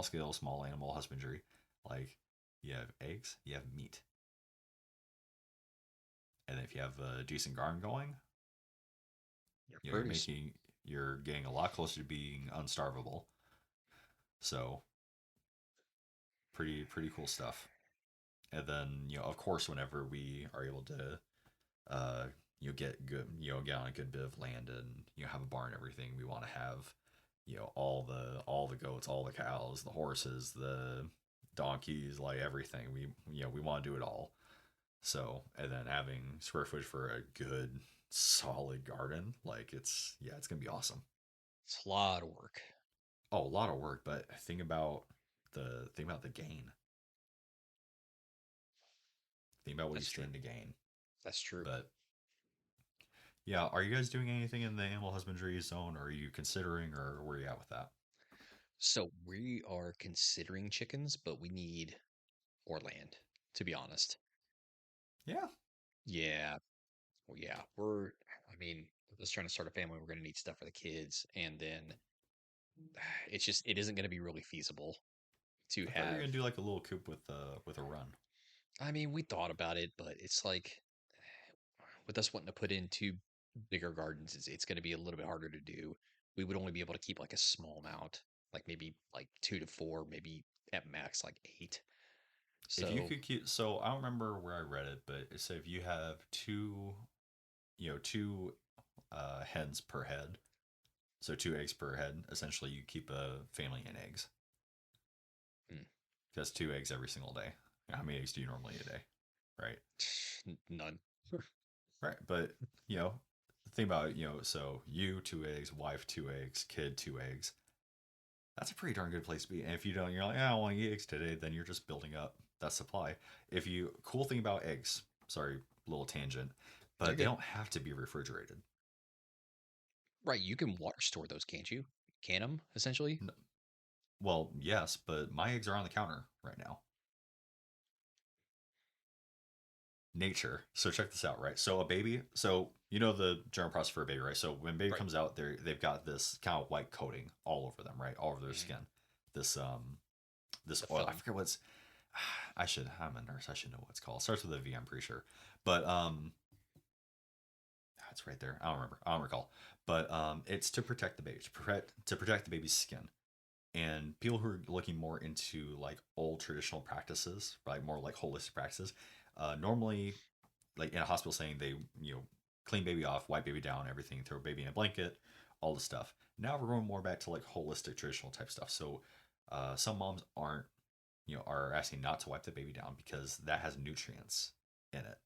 scale, small animal husbandry. Like, you have eggs, you have meat, and if you have a decent garden going, Your you're produce. making you're getting a lot closer to being unstarvable. So pretty cool stuff. And then of course, whenever we are able to uh get good get on a good bit of land and have a barn and everything, we want to have all the goats, all the cows, the horses, the donkeys, like everything. We want to do it all. So, and then having square footage for a good solid garden, like it's gonna be awesome. It's a lot of work. Oh, a lot of work, but think about the gain. Think about what you That's true. stand to gain. That's true. But yeah, are you guys doing anything in the animal husbandry zone, or are you considering, or where are you at with that? So we are considering chickens, but we need more land, to be honest. Yeah, Yeah. Well, yeah. I mean, with us trying to start a family, we're going to need stuff for the kids. And then it isn't going to be really feasible to I thought you were have. gonna do like a little coop with a run. I mean, we thought about it, but it's like with us wanting to put in two bigger gardens, it's going to be a little bit harder to do. We would only be able to keep like a small amount, like maybe like two to four, maybe at max like eight. If you So, could keep, so I don't remember where I read it, but it said if you have two hens per head, so 2 eggs per head, essentially you keep a family in eggs. hmm, Because 2 eggs every single day. How many eggs do you normally eat a day? Right. none. Right. But, you know, think about it, so you 2 eggs, wife 2 eggs, kid 2 eggs. That's a pretty darn good place to be. And if you don't, you're like, I don't want to eat eggs today, then you're just building up that supply. Cool thing about eggs, sorry, little tangent, They're but they good. don't have to be refrigerated. Right, you can water store those, can't you? Can them, essentially? Well, yes, but my eggs are on the counter right now. Nature. So check this out, right? So a baby, so the germ process for a baby, right? So when baby Right. comes out, they've got this kind of white coating all over them, right? All over their Mhm. skin. This The oil. I film. forget what's. I'm a nurse. I should know what it's called. It starts with a V. I'm pretty sure, but it's right there. I don't remember. I don't recall. But it's to protect the baby, to protect the baby's skin. And people who are looking more into like old traditional practices, right, more like holistic practices, normally like in a hospital setting, they clean baby off, wipe baby down, everything, throw baby in a blanket, all the stuff. Now we're going more back to like holistic traditional type stuff. So some moms are asking not to wipe the baby down because that has nutrients in it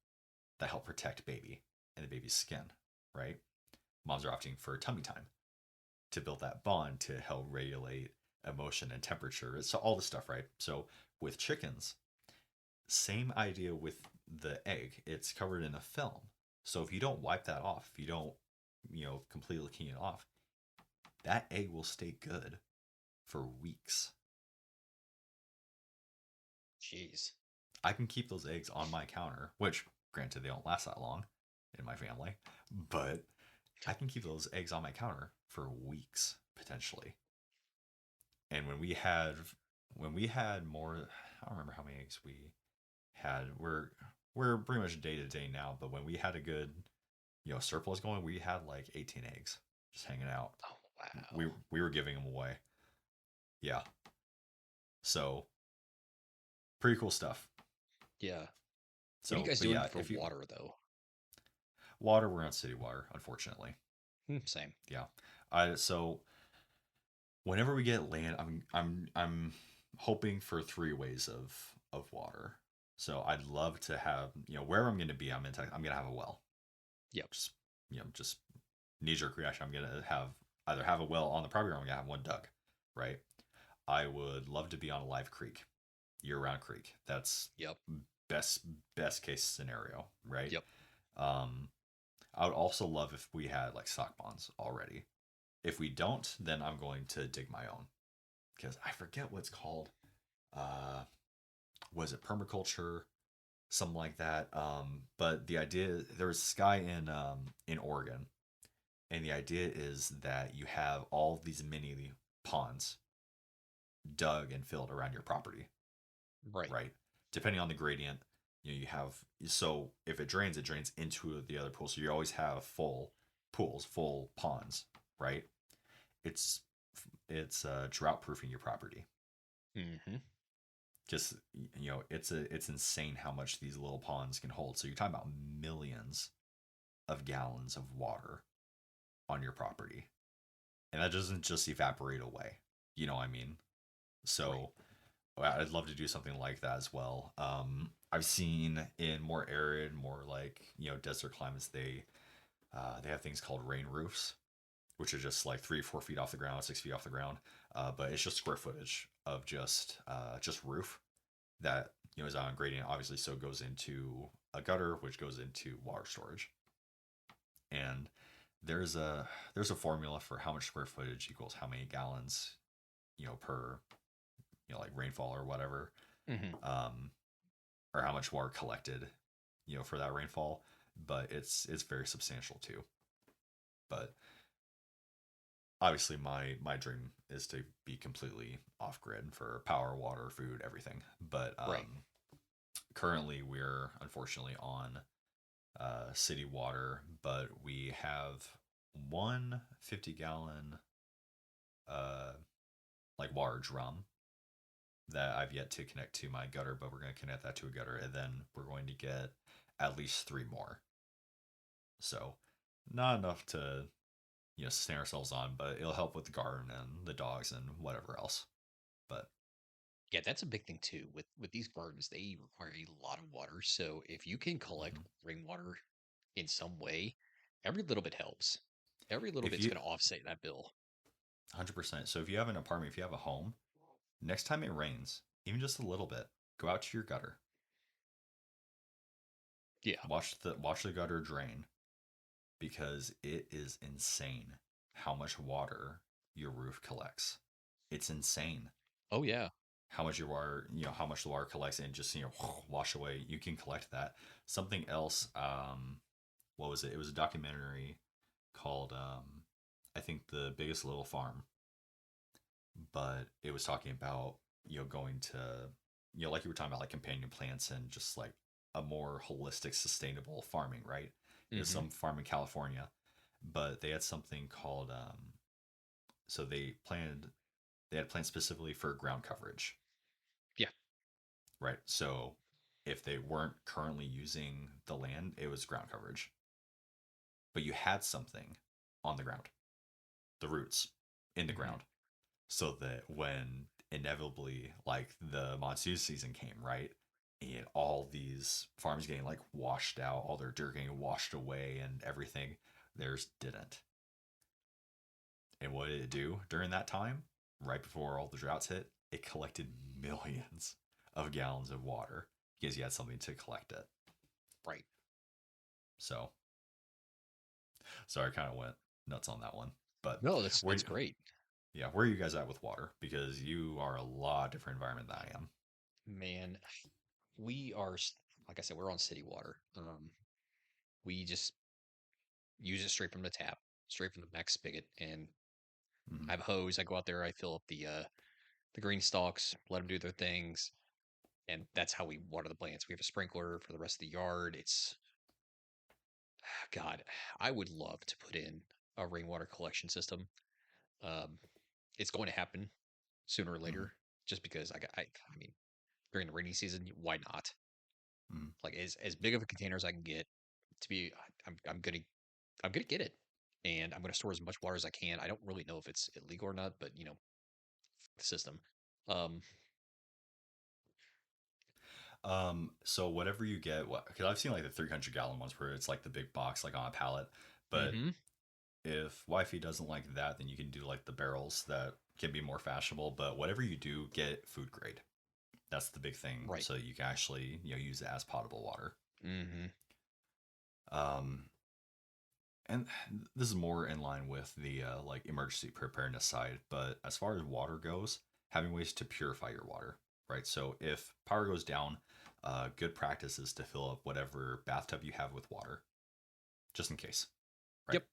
that help protect baby and the baby's skin, right? moms are opting for tummy time to build that bond to help regulate emotion and temperature. So all this stuff, right? So with chickens, same idea with the egg. It's covered in a film. So if you don't wipe that off, if you don't, completely clean it off, that egg will stay good for weeks. Jeez. I can keep those eggs on my counter, which granted they don't last that long in my family, but I can keep those eggs on my counter for weeks potentially. And when we had more, I don't remember how many eggs we had. We're pretty much day to day now, but when we had a good, surplus going, we had like 18 eggs just hanging out. Oh, We wow. we were giving them away. Yeah. So, pretty cool stuff. Yeah. What are you So, guys but doing yeah, for if you water though? water, we're on city water, unfortunately. Same. Yeah. I so whenever we get land, I'm hoping for three ways of water. So I'd love to have, wherever I'm going to be, I'm going to have a well. Yep. Just knee jerk reaction. I'm going to have either have a well on the property or I'm going to have one dug, right? I would love to be on a live creek, year round creek. That's Yep. best best case scenario, right? Yep. Um, I would also love if we had like stock ponds already. If we don't, then I'm going to dig my own because I forget what's called. Uh, was it permaculture, something like that? But the idea there was this guy in Oregon, and the idea is that you have all these mini ponds dug and filled around your property, Right. right? Depending on the gradient, you have so if it drains into the other pool. So you always have full pools, full ponds, right? It's it's drought proofing your property. Mm-hmm. Just it's insane how much these little ponds can hold. So you're talking about millions of gallons of water on your property, and that doesn't just evaporate away. You know what I mean? Right. So I'd love to do something like that as well. I've seen in more arid, more like desert climates, they have things called rain roofs, which are just like 3 or 4 feet off the ground, 6 feet off the ground. But it's just square footage of just roof that is on gradient, obviously, so it goes into a gutter, which goes into water storage. And there's a formula for how much square footage equals how many gallons, per like rainfall or whatever, Mm-hmm. um, or how much water collected, for that rainfall. But it's very substantial too. But obviously my dream is to be completely off grid for power, water, food, everything. But Right. currently we're unfortunately on city water, but we have one 50-gallon uh like water drum that I've yet to connect to my gutter, but we're going to connect that to a gutter, and then we're going to get at least three more. So not enough to sustain ourselves on, but it'll help with the garden and the dogs and whatever else. But Yeah, that's a big thing too. With these gardens, they require a lot of water. So if you can collect mhm. rainwater in some way, every little bit helps. Every little If bit's you going to offset that bill. 100%, so if you have an apartment, if you have a home, next time it rains, even just a little bit, go out to your gutter, Yeah. watch the gutter drain, because it is insane how much water your roof collects. It's insane Oh yeah. how much your water, how much the water collects and just wash away. You can collect that. Something else. What was it? It was a documentary called I think The Biggest Little Farm, but it was talking about going to like you were talking about like companion plants and just like a more holistic, sustainable farming, right? It was Mm-hmm. some farm in California, but they had something called so they had plans specifically for ground coverage, Yeah. right? So if they weren't currently using the land, it was ground coverage, but you had something on the ground, the roots in the Mm-hmm. ground, so that when inevitably like the monsoon season came, right? And all these farms getting like washed out, all their dirt getting washed away and everything, theirs didn't. And what did it do during that time? Right before all the droughts hit, it collected millions of gallons of water because you had something to collect it. Right. So, sorry, I kind of went nuts on that one. But No, where, that's great. yeah, where are you guys at with water? Because you are a lot different environment than I am. Man, we are, like I said, we're on city water. We just use it straight from the tap, straight from the back spigot. And Mm-hmm. I have a hose. I go out there, I fill up the green stalks, let them do their things. And that's how we water the plants. We have a sprinkler for the rest of the yard. It's, God, I would love to put in a rainwater collection system. Um, it's going to happen sooner or Mm-hmm. later, just because I mean, during the rainy season, why not? Mm-hmm. Like as big of a container as I can get to be, I'm gonna get it, and I'm gonna store as much water as I can. I don't really know if it's illegal or not, but the system. Um, So whatever you get, what? Because I've seen like the 300-gallon ones where it's like the big box, like on a pallet. But mm-hmm, if wifey doesn't like that, then you can do like the barrels that can be more fashionable. But whatever you do, get food grade. That's the big thing, right. so you can actually use it as potable water. Mm-hmm. Um, and this is more in line with the like emergency preparedness side. But as far as water goes, having ways to purify your water, right? So if power goes down, good practice is to fill up whatever bathtub you have with water, just in case, right? Yep.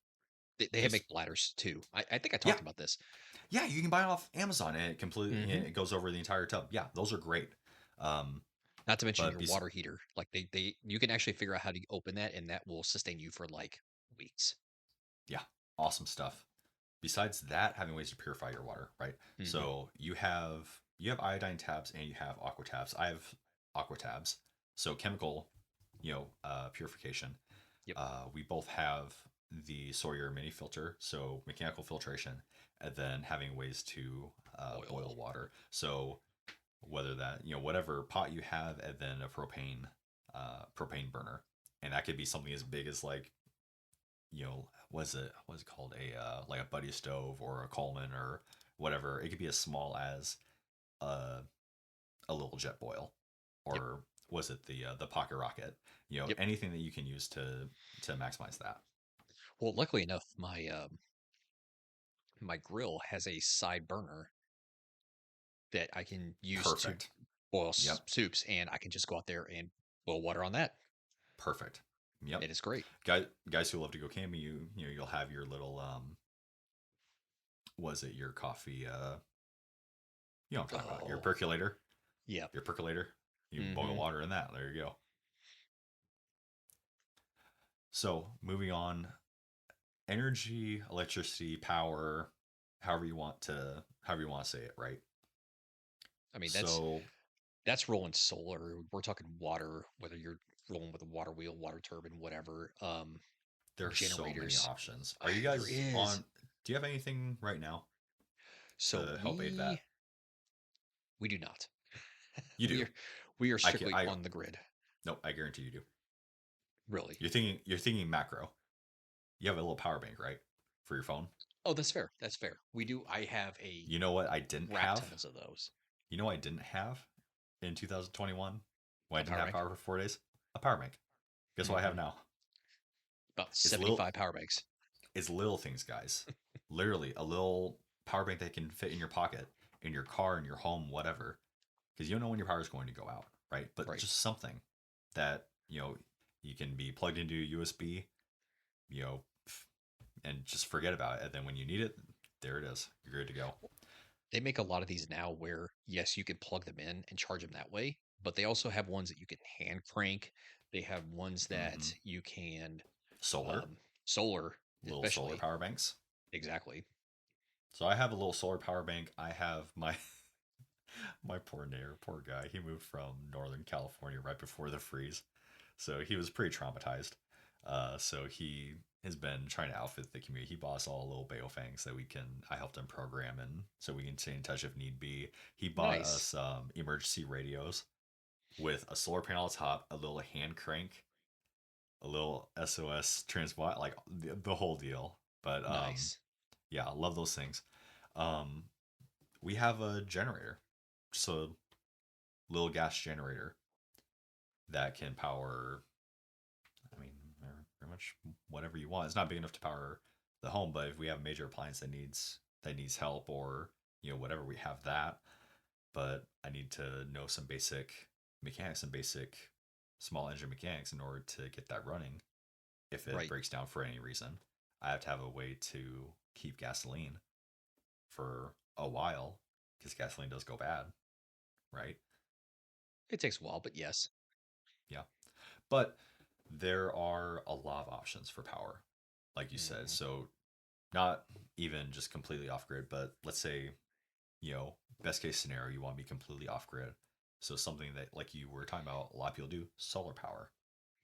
They have Because make bladders too. I think I yeah, talked about this. yeah, you can buy it off Amazon and it completely Mm-hmm. it goes over the entire tub. Yeah, those are great. Um, Not to mention but your water heater. Like they you can actually figure out how to open that, and that will sustain you for like weeks. yeah, awesome stuff. Besides that, having ways to purify your water, right? Mm-hmm. So you have iodine tabs and you have aqua tabs. I have aqua tabs, so chemical, purification. Yep. We both have the Sawyer mini filter, so mechanical filtration, and then having ways to Boil. boil water. So whether that whatever pot you have, and then a propane burner, and that could be something as big as like what's it called, a like a buddy stove or a Coleman or whatever. It could be as small as a a little jet boil, Yep. or was it the pocket rocket? Yep. Anything that you can use to maximize that. Well, luckily enough, my grill has a side burner that I can use to Perfect. boil Yep. soups, and I can just go out there and boil water on that. Perfect. Yep. It is great. Guys who love to go camping, you'll have your little was it your coffee what I'm talking about, your Oh, percolator. yeah. Your percolator. You boil Mm-hmm. water in that. There you go. So moving on, energy, electricity, power, however you want to say it, right? I mean, So that's rolling solar. We're talking water, whether you're rolling with a water wheel, water turbine, whatever. there's so many Generators. options. Are you There guys is. on? Do you have anything right now So to help aid that? we do not. You We do. are we are I can. strictly I on the grid. No. I guarantee you do. Really. You're thinking macro. You have a little power bank, right, for your phone. Oh, that's fair. That's fair. We do. I have a You know what I didn't crap have? tons of those. You know what I didn't have in 2021 when I A didn't power have bank. power for 4 days? A power bank. Guess what I have Hmm. now? About It's little. 75 power banks. It's little things, guys. Literally, a little power bank that can fit in your pocket, in your car, in your home, whatever. Because you don't know when your power is going to go out, right? But Right. just something that you can be plugged into USB, you know, and just forget about it. And then when you need it, there it is. You're good to go. They make a lot of these now where, yes, you can plug them in and charge them that way, but they also have ones that you can hand crank. They have ones Mm-hmm. that you can Solar, solar, little solar especially. power banks. Exactly. So I have a little solar power bank. I have my my poor neighbor, poor guy. He moved from Northern California right before the freeze, so he was pretty traumatized. So he has been trying to outfit the community. He bought us all little Baofangs that I helped him program, and so we can stay in touch if need be. He bought Nice. us emergency radios with a solar panel on top, a little hand crank, a little SOS transport, like the whole deal. But Nice. Yeah, I love those things. Um, we have a generator, just a little gas generator that can power. I mean, pretty much whatever you want. It's not big enough to power the home, but if we have a major appliance that needs help, or whatever, we have that. But I need to know some basic mechanics and basic small engine mechanics in order to get that running. If it Right. breaks down for any reason, I have to have a way to keep gasoline for a while because gasoline does go bad, right? It takes a while, but yes. Yeah. But there are a lot of options for power, like you said. Mhm. So not even just completely off grid, but let's say, best case scenario, you want to be completely off grid. So something that, like you were talking about, a lot of people do solar power.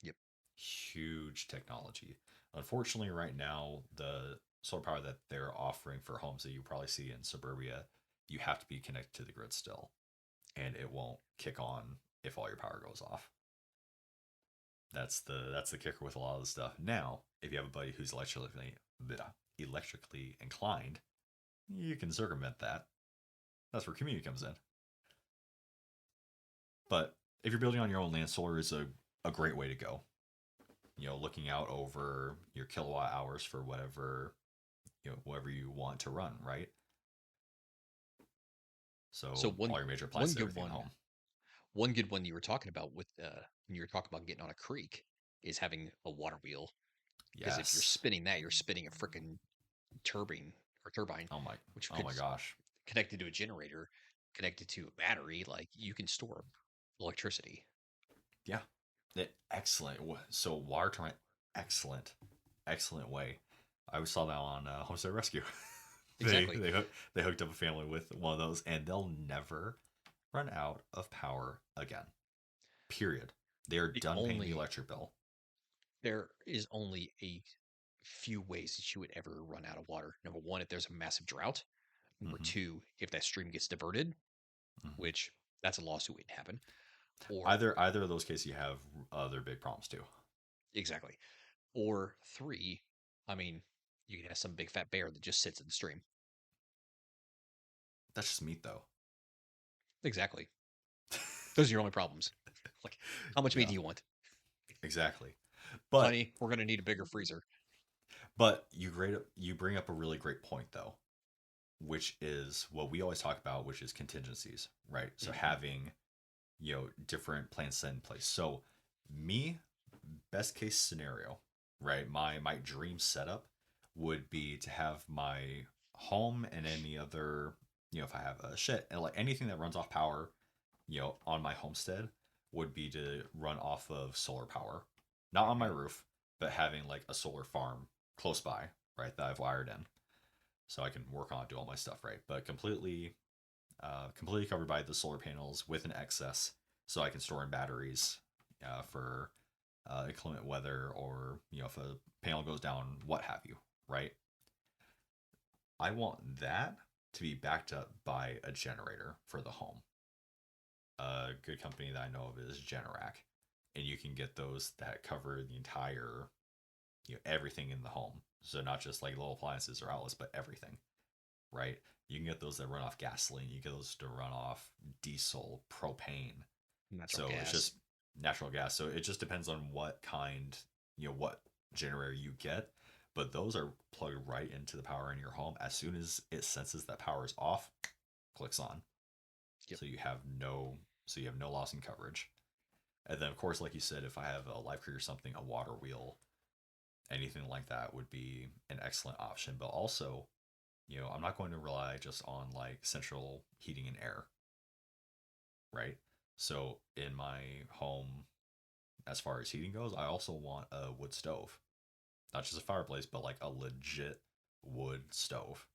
Yep. Huge technology. Unfortunately, right now, the solar power that they're offering for homes that you probably see in suburbia, you have to be connected to the grid still, and it won't kick on if all your power goes off. That's the kicker with a lot of the stuff. Now, if you have a buddy who's electrically inclined, you can circumvent that. That's where community comes in. But if you're building on your own land, solar is a great way to go. Looking out over your kilowatt hours for whatever you want to run, right? So So one all your major one appliances, good everything at one home. one good one you were talking about with when you were talking about getting on a creek is having a water wheel. Because if you're Yes. spinning that, you're spinning a freaking turbine, Oh my. which Oh could my gosh. connected to a generator, connected to a battery. Like you can store electricity. Yeah. Excellent. So water turbine, excellent, excellent way. I saw that on Homestead Rescue. they Exactly. they they hooked up a family with one of those, and they'll never run out of power again. Period. They are The done paying the only electric bill. There is only a few ways that you would ever run out of water. Number one, if there's a massive drought. Number Hmm. two, if that stream gets diverted, Hmm. which that's a lawsuit waiting to happen. Or Either of those cases, you have other big problems too. exactly. Or three, I mean, you can have some big fat bear that just sits in the stream. That's just meat, though. Exactly. Those are your only problems. Like, how much meat Yeah, do you want? exactly. But Honey, we're going to need a bigger freezer. you bring up a really great point though, which is what we always talk about, which is contingencies, right? So Hmm. having different plans set in place. So me, best case scenario, right? My dream setup would be to have my home and any other, if I have a shed and like anything that runs off power, on my homestead would be to run off of solar power, not on my Okay. roof, but having like a solar farm close by, right? That I've wired in, so I can work on it, do all my stuff, right? But completely covered by the solar panels with an excess, so I can store in batteries for inclement weather, or if a panel goes down, what have you, right? I want that to be backed up by a generator for the home. A good company that I know of is Generac, and you can get those that cover the entire, everything in the home. So not just like little appliances or outlets, but everything, right? You can get those that run off gasoline. You get those to run off diesel, propane. Natural So it's gas. just natural gas. So it just depends on what kind, what generator you get. But those are plugged right into the power in your home. As soon as it senses that power is off, clicks on. Yep. So you have no loss in coverage. And then of course, like you said, if I have a live creek or something, a water wheel, anything like that would be an excellent option. But also, I'm not going to rely just on like central heating and air, right? So in my home, as far as heating goes, I also want a wood stove, not just a fireplace, but like a legit wood stove.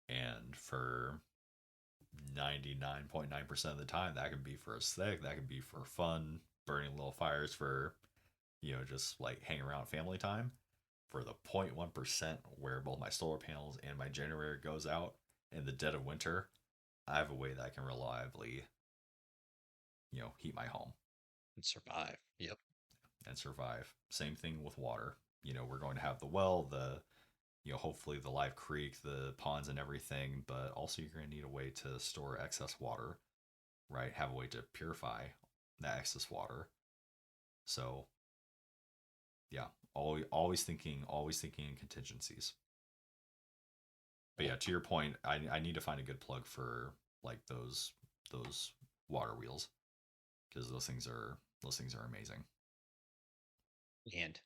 And for 99.9% of the time, that can be for aesthetic, that can be for fun, burning little fires for, just like hang around family time. For the 0.1% where both my solar panels and my generator goes out in the dead of winter, I have a way that I can reliably, heat my home And survive. Yep. and survive. Same thing with water. We're going to have the well, hopefully the live creek, the ponds and everything, but also you're going to need a way to store excess water, right? Have a way to purify that excess water. So yeah, always thinking in contingencies. But yeah, to your point, I need to find a good plug for like those water wheels because those things are amazing. And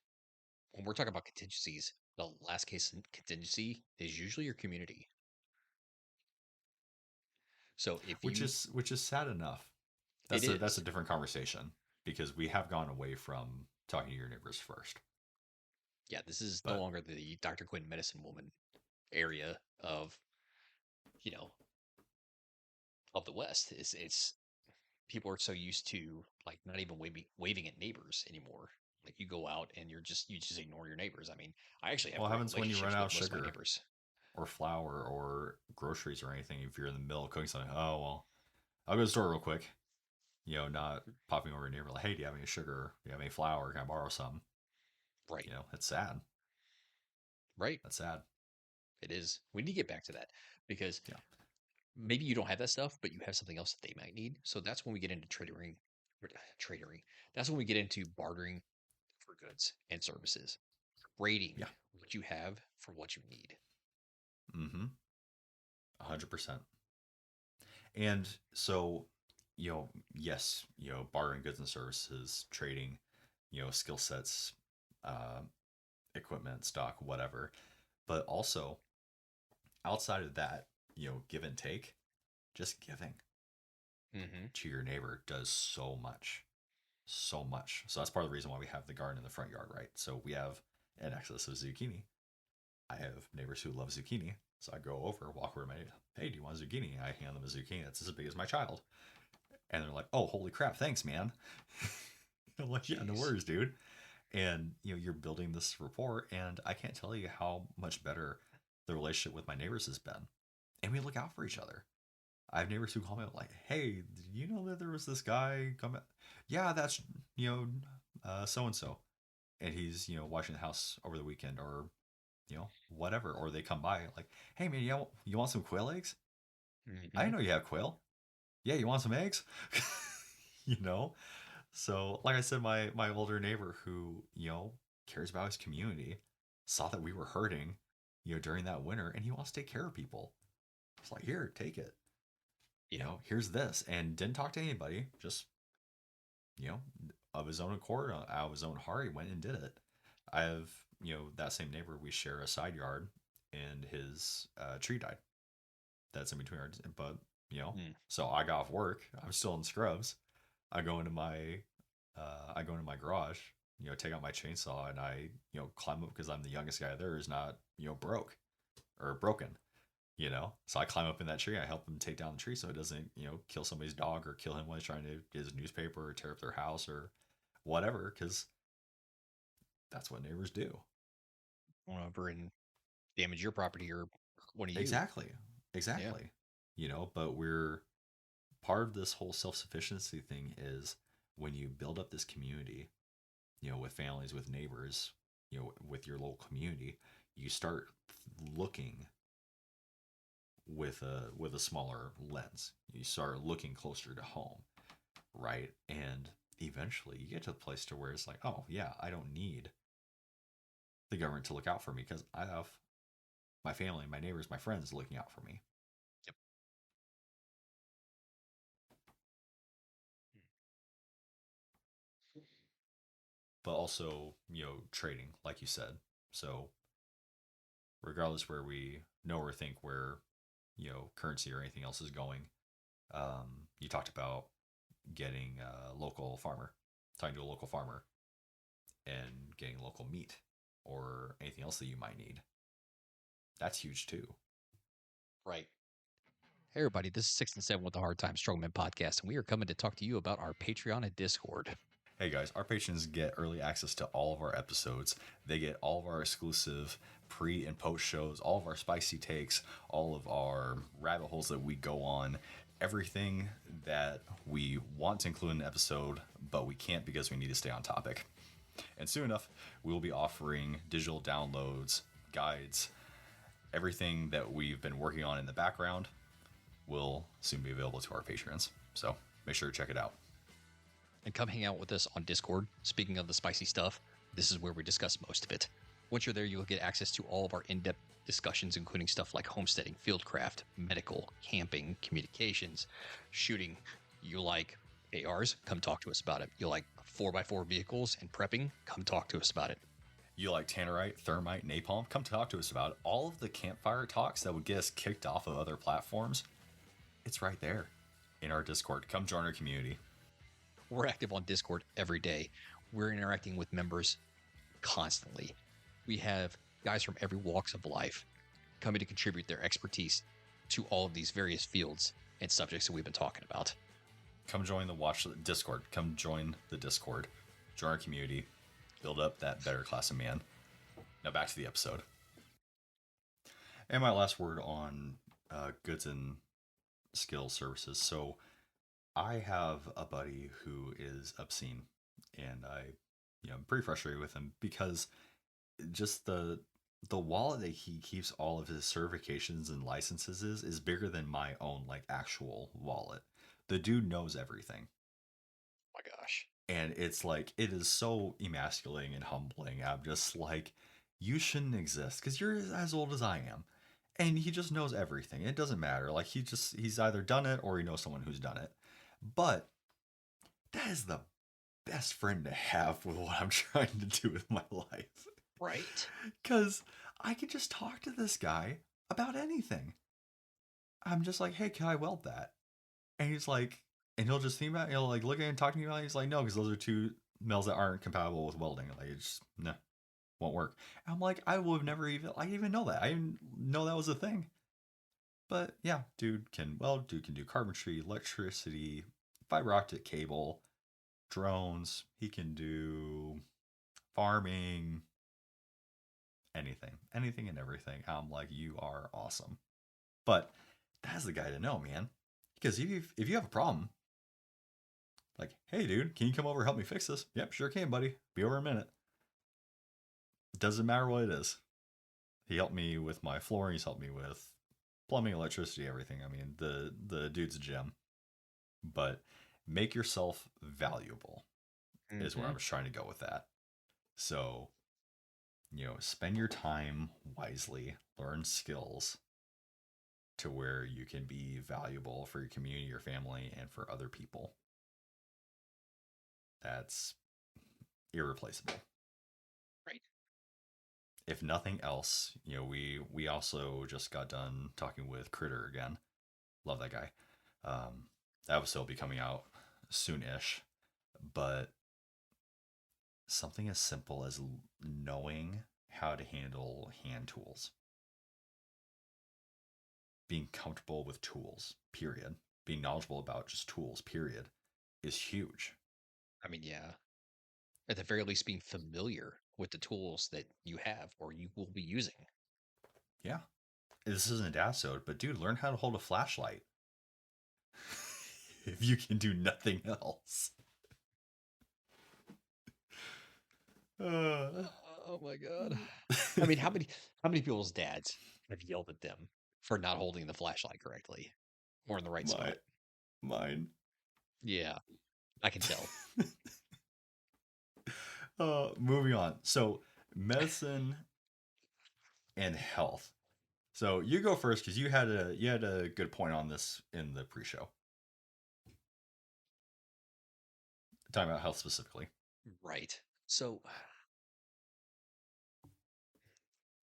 when we're talking about contingencies, the last case contingency is usually your community. So if Which you, is sad enough. it That's a is, different conversation because we have gone away from talking to your neighbors first. yeah, this is no But longer the Dr. Quinn medicine woman area of, you know, of the West. It's people are so used to like not even waving at neighbors anymore. Like you go out and you just ignore your neighbors. I mean, I actually have what great happens when you run relationships out with of most of my sugar neighbors. or flour or groceries or anything? If you're in the middle of cooking something, oh well, I'll go to the store real quick. Not popping over your neighbor like, hey, do you have any sugar? Do you have any flour? Can I borrow some? Right, It's sad. right. That's sad. It is. We need to get back to that because Yeah. maybe you don't have that stuff, but you have something else that they might need. So that's when we get into trading. That's when we get into bartering for goods and services, trading Yeah. what you have for what you need. Mm-hmm. 100%. And so, yes, bartering goods and services, trading, skill sets, uh, equipment, stock, whatever. But also outside of that, give and take, just giving Mm-hmm. to your neighbor does so much. So much. So that's part of the reason why we have the garden in the front yard, right? So we have an excess of zucchini. I have neighbors who love zucchini. So I go over, walk over to my neighbor, hey, do you want a zucchini? I hand them a zucchini that's as big as my child. And they're like, oh, holy crap, thanks, man. I'm like, yeah, no Jeez. worries, dude. And you're building this rapport, and I can't tell you how much better the relationship with my neighbors has been. And we look out for each other. I have neighbors who call me up like, hey, did you know that there was this guy coming? Yeah, that's so and so, and he's watching the house over the weekend, or whatever. Or they come by like, hey man, you want some quail eggs? I Mm-hmm. didn't know you have quail. Yeah, you want some eggs? you know. So like I said, my older neighbor who cares about his community saw that we were hurting during that winter, and he wants to take care of people. It's like, here, take it. Yeah. Here's this, and didn't talk to anybody. Just you know, of his own accord, out of his own heart, he went and did it. I have, that same neighbor, we share a side yard, and his tree died. That's in between our, but, Mm. so I got off work. I'm still in scrubs. I go into my, I go into my garage, take out my chainsaw, and I, climb up because I'm the youngest guy there is not, broke or broken. So I climb up in that tree. I help him take down the tree so it doesn't, kill somebody's dog or kill him when he's trying to get his newspaper or tear up their house or whatever, because that's what neighbors do. Went over and damage your property or one of you. Exactly. Yeah. Exactly. But we're part of this whole self sufficiency thing is when you build up this community, with families, with neighbors, with your local community, you start looking with a smaller lens. You start looking closer to home, right? And eventually you get to the place to where it's like, oh yeah, I don't need the government to look out for me because I have my family, my neighbors, my friends looking out for me. Yep. But also, trading, like you said. So regardless where we know or think where, currency or anything else is going, you talked about getting a local farmer, talking to a local farmer and getting local meat or anything else that you might need. That's huge too. Right. Hey, everybody, this is 6 and 7 with the Hard Time Strongman podcast, and we are coming to talk to you about our Patreon and Discord. Hey guys, our patrons get early access to all of our episodes. They get all of our exclusive pre and post shows, all of our spicy takes, all of our rabbit holes that we go on, everything that we want to include in an episode, but we can't because we need to stay on topic. And soon enough, we will be offering digital downloads, guides, everything that we've been working on in the background will soon be available to our patrons. So make sure to check it out. And come hang out with us on Discord. Speaking of the spicy stuff, this is where we discuss most of it. Once you're there, you'll get access to all of our in-depth discussions, including stuff like homesteading, fieldcraft, medical, camping, communications, shooting. You like ARs? Come talk to us about it. You like 4x4 vehicles and prepping? Come talk to us about it. You like tannerite, thermite, napalm? Come talk to us about it. All of the campfire talks that would get us kicked off of other platforms, it's right there in our Discord. Come join our community. We're active on Discord every day. We're interacting with members constantly. We have guys from every walks of life coming to contribute their expertise to all of these various fields and subjects that we've been talking about. Come join the Discord. Come join the Discord. Join our community. Build up that better class of man. Now back to the episode. And my last word on goods and skill services. So I have a buddy who is obscene, and I'm pretty frustrated with him because just the wallet that he keeps all of his certifications and licenses is bigger than my own like actual wallet. The dude knows everything. Oh my gosh. And it's like, it is so emasculating and humbling. I'm just like, you shouldn't exist because you're as old as I am. And he just knows everything. It doesn't matter. Like, he's either done it or he knows someone who's done it. But that is the best friend to have with what I'm trying to do with my life. Right. Because I could just talk to this guy about anything. I'm just like, hey, can I weld that? And he's like, and he'll just think about it, he'll like look at it and talk to me about it. He's like, no, because those are two metals that aren't compatible with welding. Like, it just, no, won't work. And I'm like, I would have never even know that. I didn't know that was a thing. But yeah, dude can weld, dude can do carpentry, electricity, fiber optic cable, drones. He can do farming, anything and everything. I'm like, you are awesome. But that's the guy to know, man. Because if you have a problem, like, hey, dude, can you come over and help me fix this? Yep, sure can, buddy. Be over in a minute. Doesn't matter what it is. He helped me with my flooring. He's helped me with plumbing, electricity, everything. I mean, the dude's a gem. But make yourself valuable is where I was trying to go with that. So, spend your time wisely, learn skills to where you can be valuable for your community, your family, and for other people. That's irreplaceable. Right. If nothing else, we also just got done talking with Critter again. Love that guy. That episode will be coming out soon-ish. But something as simple as knowing how to handle hand tools. Being comfortable with tools, period. Being knowledgeable about just tools, period, is huge. I mean, yeah. At the very least, being familiar with the tools that you have or you will be using. Yeah. This isn't a episode, but dude, learn how to hold a flashlight. If you can do nothing else. Oh my god. I mean, how many people's dads have yelled at them for not holding the flashlight correctly or in the right spot? Mine. Yeah, I can tell. Moving on. So, medicine and health. So you go first because you had a good point on this in the pre-show. Talking about health specifically. Right. So,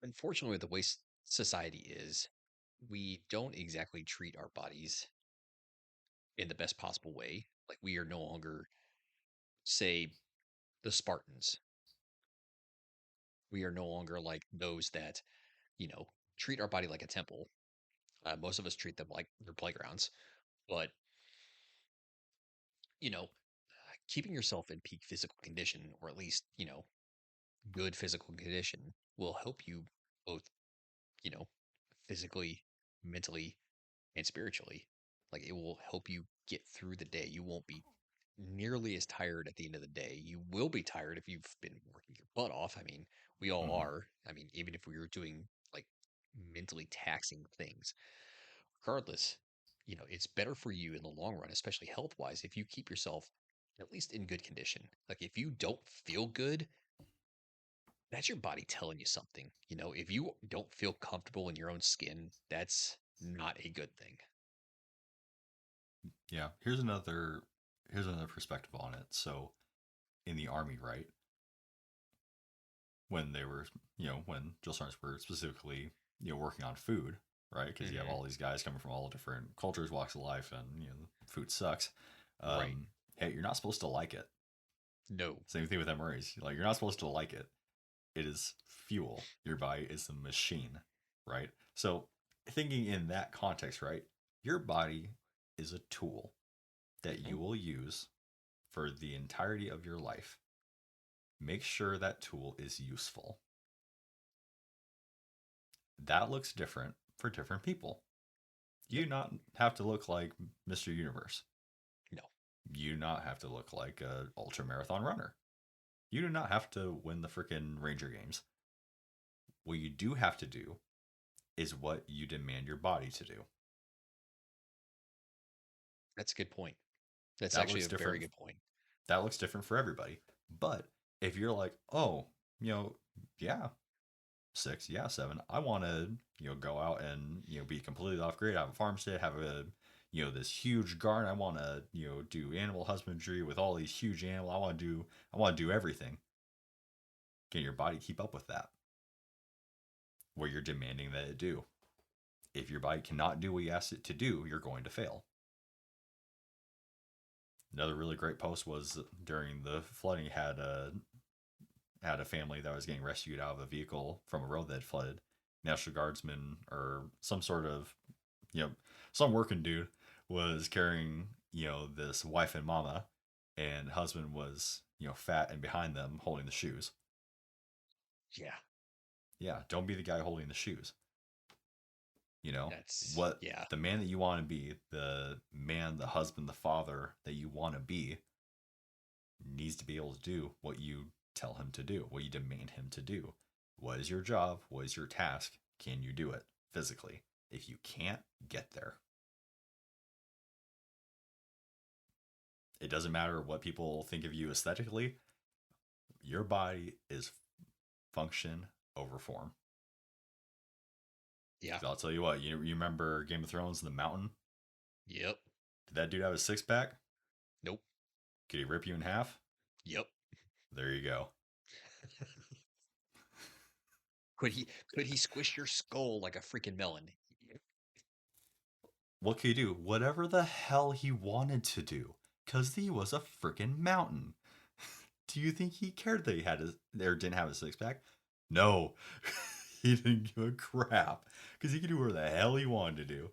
unfortunately, the way society is, we don't exactly treat our bodies in the best possible way. Like, we are no longer, say, the Spartans. We are no longer like those that, you know, treat our body like a temple. Most of us treat them like their playgrounds. But, you know, keeping yourself in peak physical condition, or at least, good physical condition, will help you both, you know, physically, mentally, and spiritually. Like, it will help you get through the day. You won't be nearly as tired at the end of the day. You will be tired if you've been working your butt off. I mean, we all Mm-hmm. are. I mean, even if we were doing like mentally taxing things. Regardless, it's better for you in the long run, especially health wise, if you keep yourself at least in good condition. Like if you don't feel good, that's your body telling you something. If you don't feel comfortable in your own skin, that's not a good thing. Yeah. Here's another perspective on it. So in the army, right? When they were, when drill sergeants were specifically, working on food, right? Because you have Hmm. all these guys coming from all different cultures, walks of life, and food sucks. Right. Hey, you're not supposed to like it. No. Same thing with MREs. Like you're not supposed to like it. It is fuel. Your body is a machine, right? So thinking in that context, right? Your body is a tool that Hmm. you will use for the entirety of your life. Make sure that tool is useful. That looks different for different people. Yep. You not have to look like Mr. Universe. No. You do not have to look like a ultra marathon runner. You do not have to win the freaking Ranger games. What you do have to do is what you demand your body to do. That's a good point. That's That actually looks a very different. good point. That looks different for everybody. But if you're like, oh, yeah, 6, yeah, 7, I want to, go out and, be completely off grid, have a farmstead, have a, this huge garden. I want to, do animal husbandry with all these huge animals. I want to do everything. Can your body keep up with that? Where you're demanding that it do. If your body cannot do what you ask it to do, you're going to fail. Another really great post was during the flooding had a family that was getting rescued out of a vehicle from a road that had flooded. National Guardsman or some sort of, you know, some working dude was carrying, this wife and mama, and husband was, fat and behind them holding the shoes. Yeah. Yeah, don't be the guy holding the shoes. That's, What yeah. the man that you want to be, the man, the husband, the father that you want to be, needs to be able to do what you tell him to do, what you demand him to do. What is your job? What is your task? Can you do it physically? If you can't, get there. It doesn't matter what people think of you aesthetically. Your body is function over form. Yeah. 'Cause I'll tell you what, you remember Game of Thrones, The Mountain? Yep. Did that dude have a six pack? Nope. Could he rip you in half? Yep. There you go. Could he squish your skull like a freaking melon? What could he do? Whatever the hell he wanted to do. Because he was a freaking mountain. Do you think he cared that he had his, or didn't have a six pack? No. He didn't give a crap. Because he could do whatever the hell he wanted to do.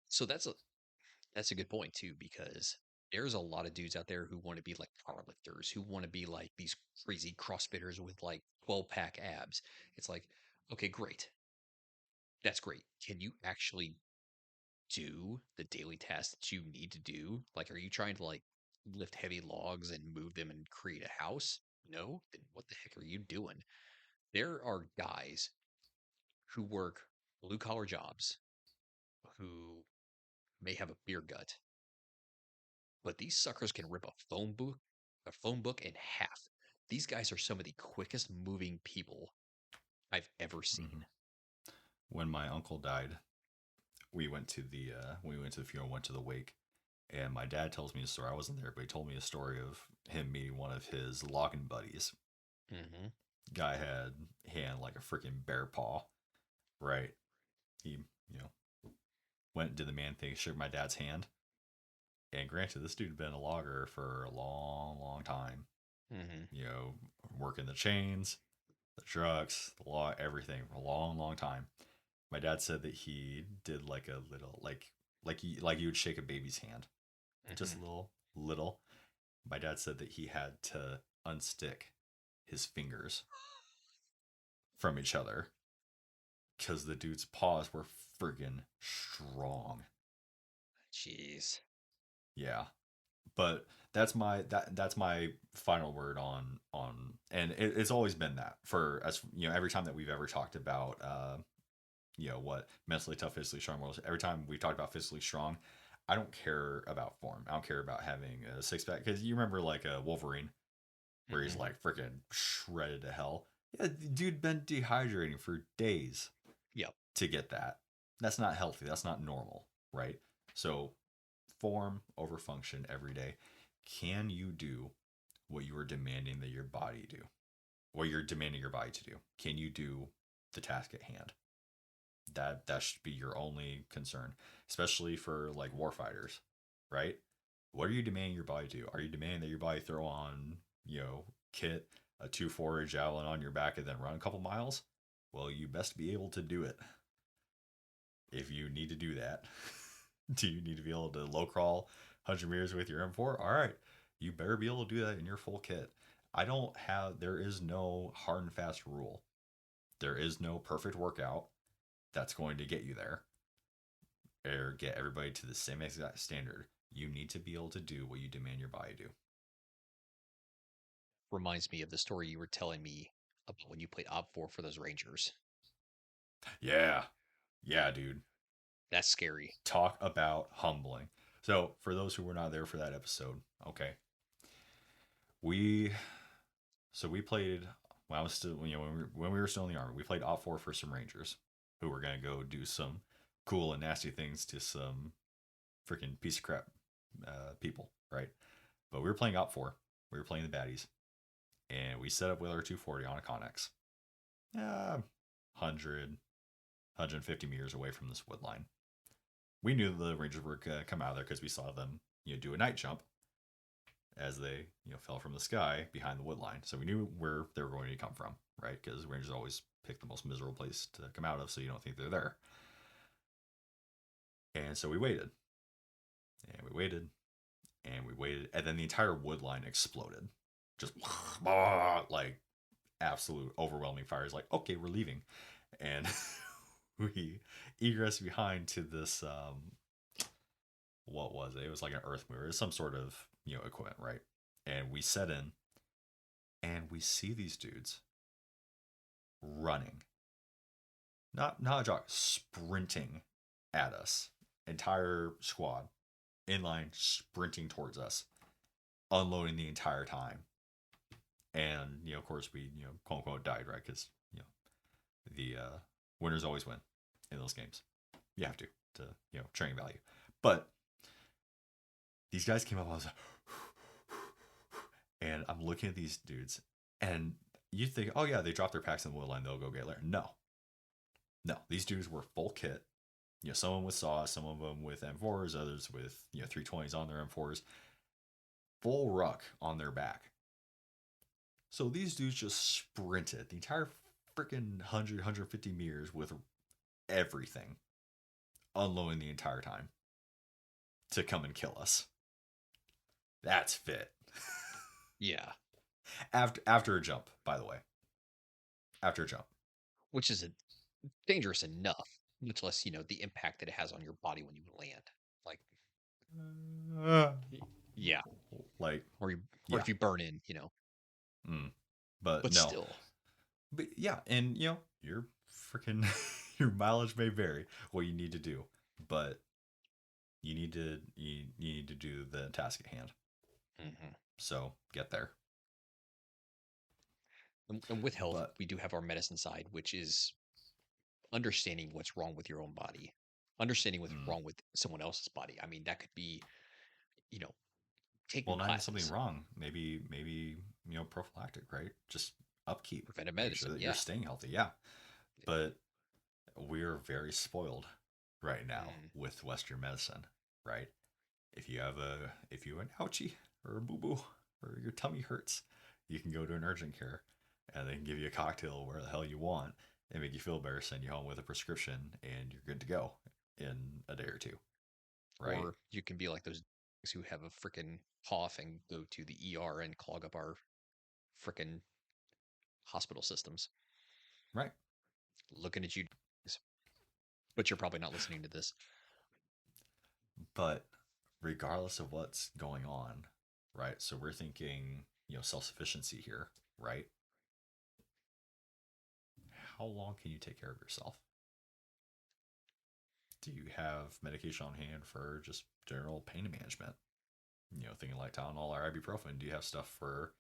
So that's a good point too, because there's a lot of dudes out there who want to be like powerlifters, who want to be like these crazy CrossFitters with like 12-pack abs. It's like, okay, great. That's great. Can you actually do the daily tasks that you need to do? Like, are you trying to like lift heavy logs and move them and create a house? No? Then what the heck are you doing? There are guys who work blue collar jobs who may have a beer gut, but these suckers can rip a phone book in half. These guys are some of the quickest moving people I've ever Mm-hmm. seen. When my uncle died, we went to the funeral, went to the wake, and my dad tells me a story. I wasn't there, but he told me a story of him meeting one of his logging buddies. Hmm. Guy had hand like a freaking bear paw, right? He, you know, went did the man thing, shook my dad's hand. And granted, this dude had been a logger for a long, long time. Hmm. You know, working the chains, the trucks, the law, everything for a long, long time. My dad said that he did like a little, like you would shake a baby's hand, just Hmm. a little. My dad said that he had to unstick his fingers from each other because the dude's paws were friggin' strong. Jeez. Yeah, but that's my final word on, and it's always been that for, as every time that we've ever talked about what mentally tough, physically strong was. Every time we talked about physically strong, I don't care about form. I don't care about having a six pack because you remember like a Wolverine where he's Hmm. like freaking shredded to hell. Yeah, dude been dehydrating for days Yep. to get that. That's not healthy. That's not normal, right? So form over function every day. Can you do what you are demanding that your body do? What you're demanding your body to do? Can you do the task at hand? That should be your only concern, especially for like warfighters, right? What are you demanding your body to? Are you demanding that your body throw on, kit, a 2-4 javelin on your back and then run a couple miles? Well, you best be able to do it. If you need to do that, do you need to be able to low crawl 100 meters with your M4? All right, you better be able to do that in your full kit. There is no hard and fast rule. There is no perfect workout that's going to get you there or get everybody to the same exact standard. You need to be able to do what you demand your body do. Reminds me of the story you were telling me about when you played Op 4 for those Rangers. Yeah. Yeah, dude. That's scary. Talk about humbling. So, for those who were not there for that episode, okay. We we played when I was still when we were still in the army, we played Op 4 for some Rangers who were going to go do some cool and nasty things to some freaking piece of crap people, right? But we were playing Op 4. We were playing the baddies and we set up with our 240 on a Connex. 100, 150 meters away from this wood line. We knew the Rangers were going to come out of there because we saw them, do a night jump as they, fell from the sky behind the wood line. So we knew where they were going to come from, right? Because Rangers always pick the most miserable place to come out of, so you don't think they're there. And so we waited, and we waited, and we waited, and then the entire wood line exploded, just like absolute overwhelming fire. Is like, okay, we're leaving, and we egress behind to this what was it? It was like an earth mover. It was some sort of equipment, right? And we set in, and we see these dudes running, not a jog, sprinting at us. Entire squad in line, sprinting towards us, unloading the entire time. And of course, we quote unquote died, right? Because the winners always win in those games. You have to training value. But these guys came up. I was like, and I'm looking at these dudes, and you think, oh yeah, they dropped their packs in the wood line, they'll go get later. No, these dudes were full kit. Some with saws, some of them with M4s, others with 320s on their M4s, full ruck on their back. So these dudes just sprinted the entire freaking 150 meters with everything, unloading the entire time to come and kill us. That's fit. Yeah. After a jump, by the way. After a jump. Which is dangerous enough, much less, the impact that it has on your body when you land. Like, yeah. Like, Or yeah. if you burn in. But But no. still. But yeah, and your freaking your mileage may vary what you need to do, but you need to do the task at hand. Mm-hmm. So get there. And with health, But we do have our medicine side, which is understanding what's wrong with your own body, understanding what's mm, wrong with someone else's body. I mean, that could be, you know, taking well, not even something classes, wrong. Maybe prophylactic, right? Just upkeep. preventive Make sure medicine. that you're Yeah. staying healthy. Yeah, but we're very spoiled right now Mm. with Western medicine, right? If you have an ouchie or a boo boo or your tummy hurts, you can go to an urgent care and they can give you a cocktail where the hell you want and make you feel better, send you home with a prescription, and you're good to go in a day or two, right? Or you can be like those who have a freaking cough and go to the ER and clog up our freaking hospital systems. Right. Looking at you, but you're probably not listening to this. But regardless of what's going on, right? So we're thinking, self sufficiency here, right? How long can you take care of yourself? Do you have medication on hand for just general pain management? Thinking like Tylenol or ibuprofen. Do you have stuff for,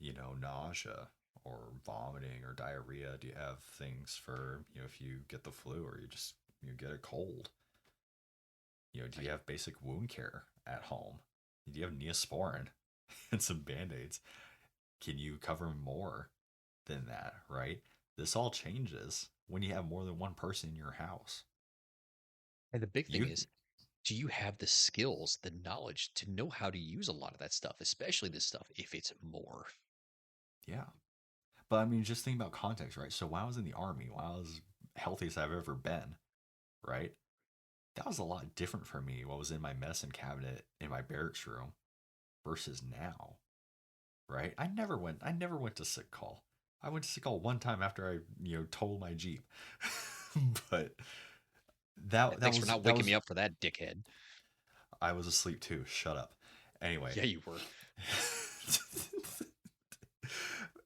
nausea or vomiting or diarrhea? Do you have things for, if you get the flu or you get a cold? Do you I, have basic wound care at home? Do you have Neosporin and some band-aids? Can you cover more than that, right? This all changes when you have more than one person in your house. and the big thing You, is, do you have the skills, the knowledge to know how to use a lot of that stuff, especially this stuff if it's more? yeah. But I mean, just think about context, right? So while I was in the army, while I was healthiest I've ever been, right? That was a lot different for me. What was in my medicine cabinet in my barracks room versus now, right? I never went to sick call. I went to sick call one time after I, totaled my Jeep. But Yeah, that that thanks for was not that waking was me up for that, dickhead. I was asleep too. Shut up. Anyway. Yeah, you were.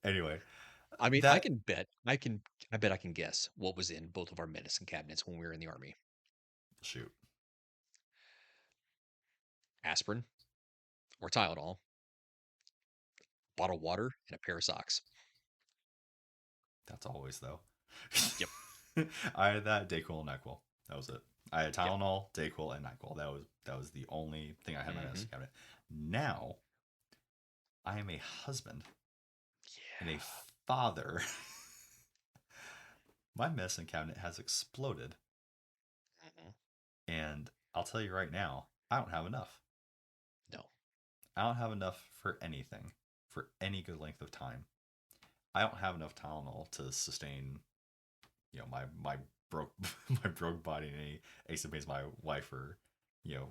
Anyway, I mean, that I bet I can guess what was in both of our medicine cabinets when we were in the army. shoot. Aspirin or Tylenol, bottled water, and a pair of socks. That's always though. Yep. I had that Dayquil and Nyquil. That was it. I had Yep. Tylenol, Dayquil, and Nyquil. That was the only thing I had in my Hmm. medicine cabinet. Now I am a husband and a Yeah. father. My medicine cabinet has exploded, Mhm. and I'll tell you right now, I don't have enough. No. I don't have enough for anything for any good length of time. I don't have enough Tylenol to sustain, my broke my broke body and any aches and pains my wife or,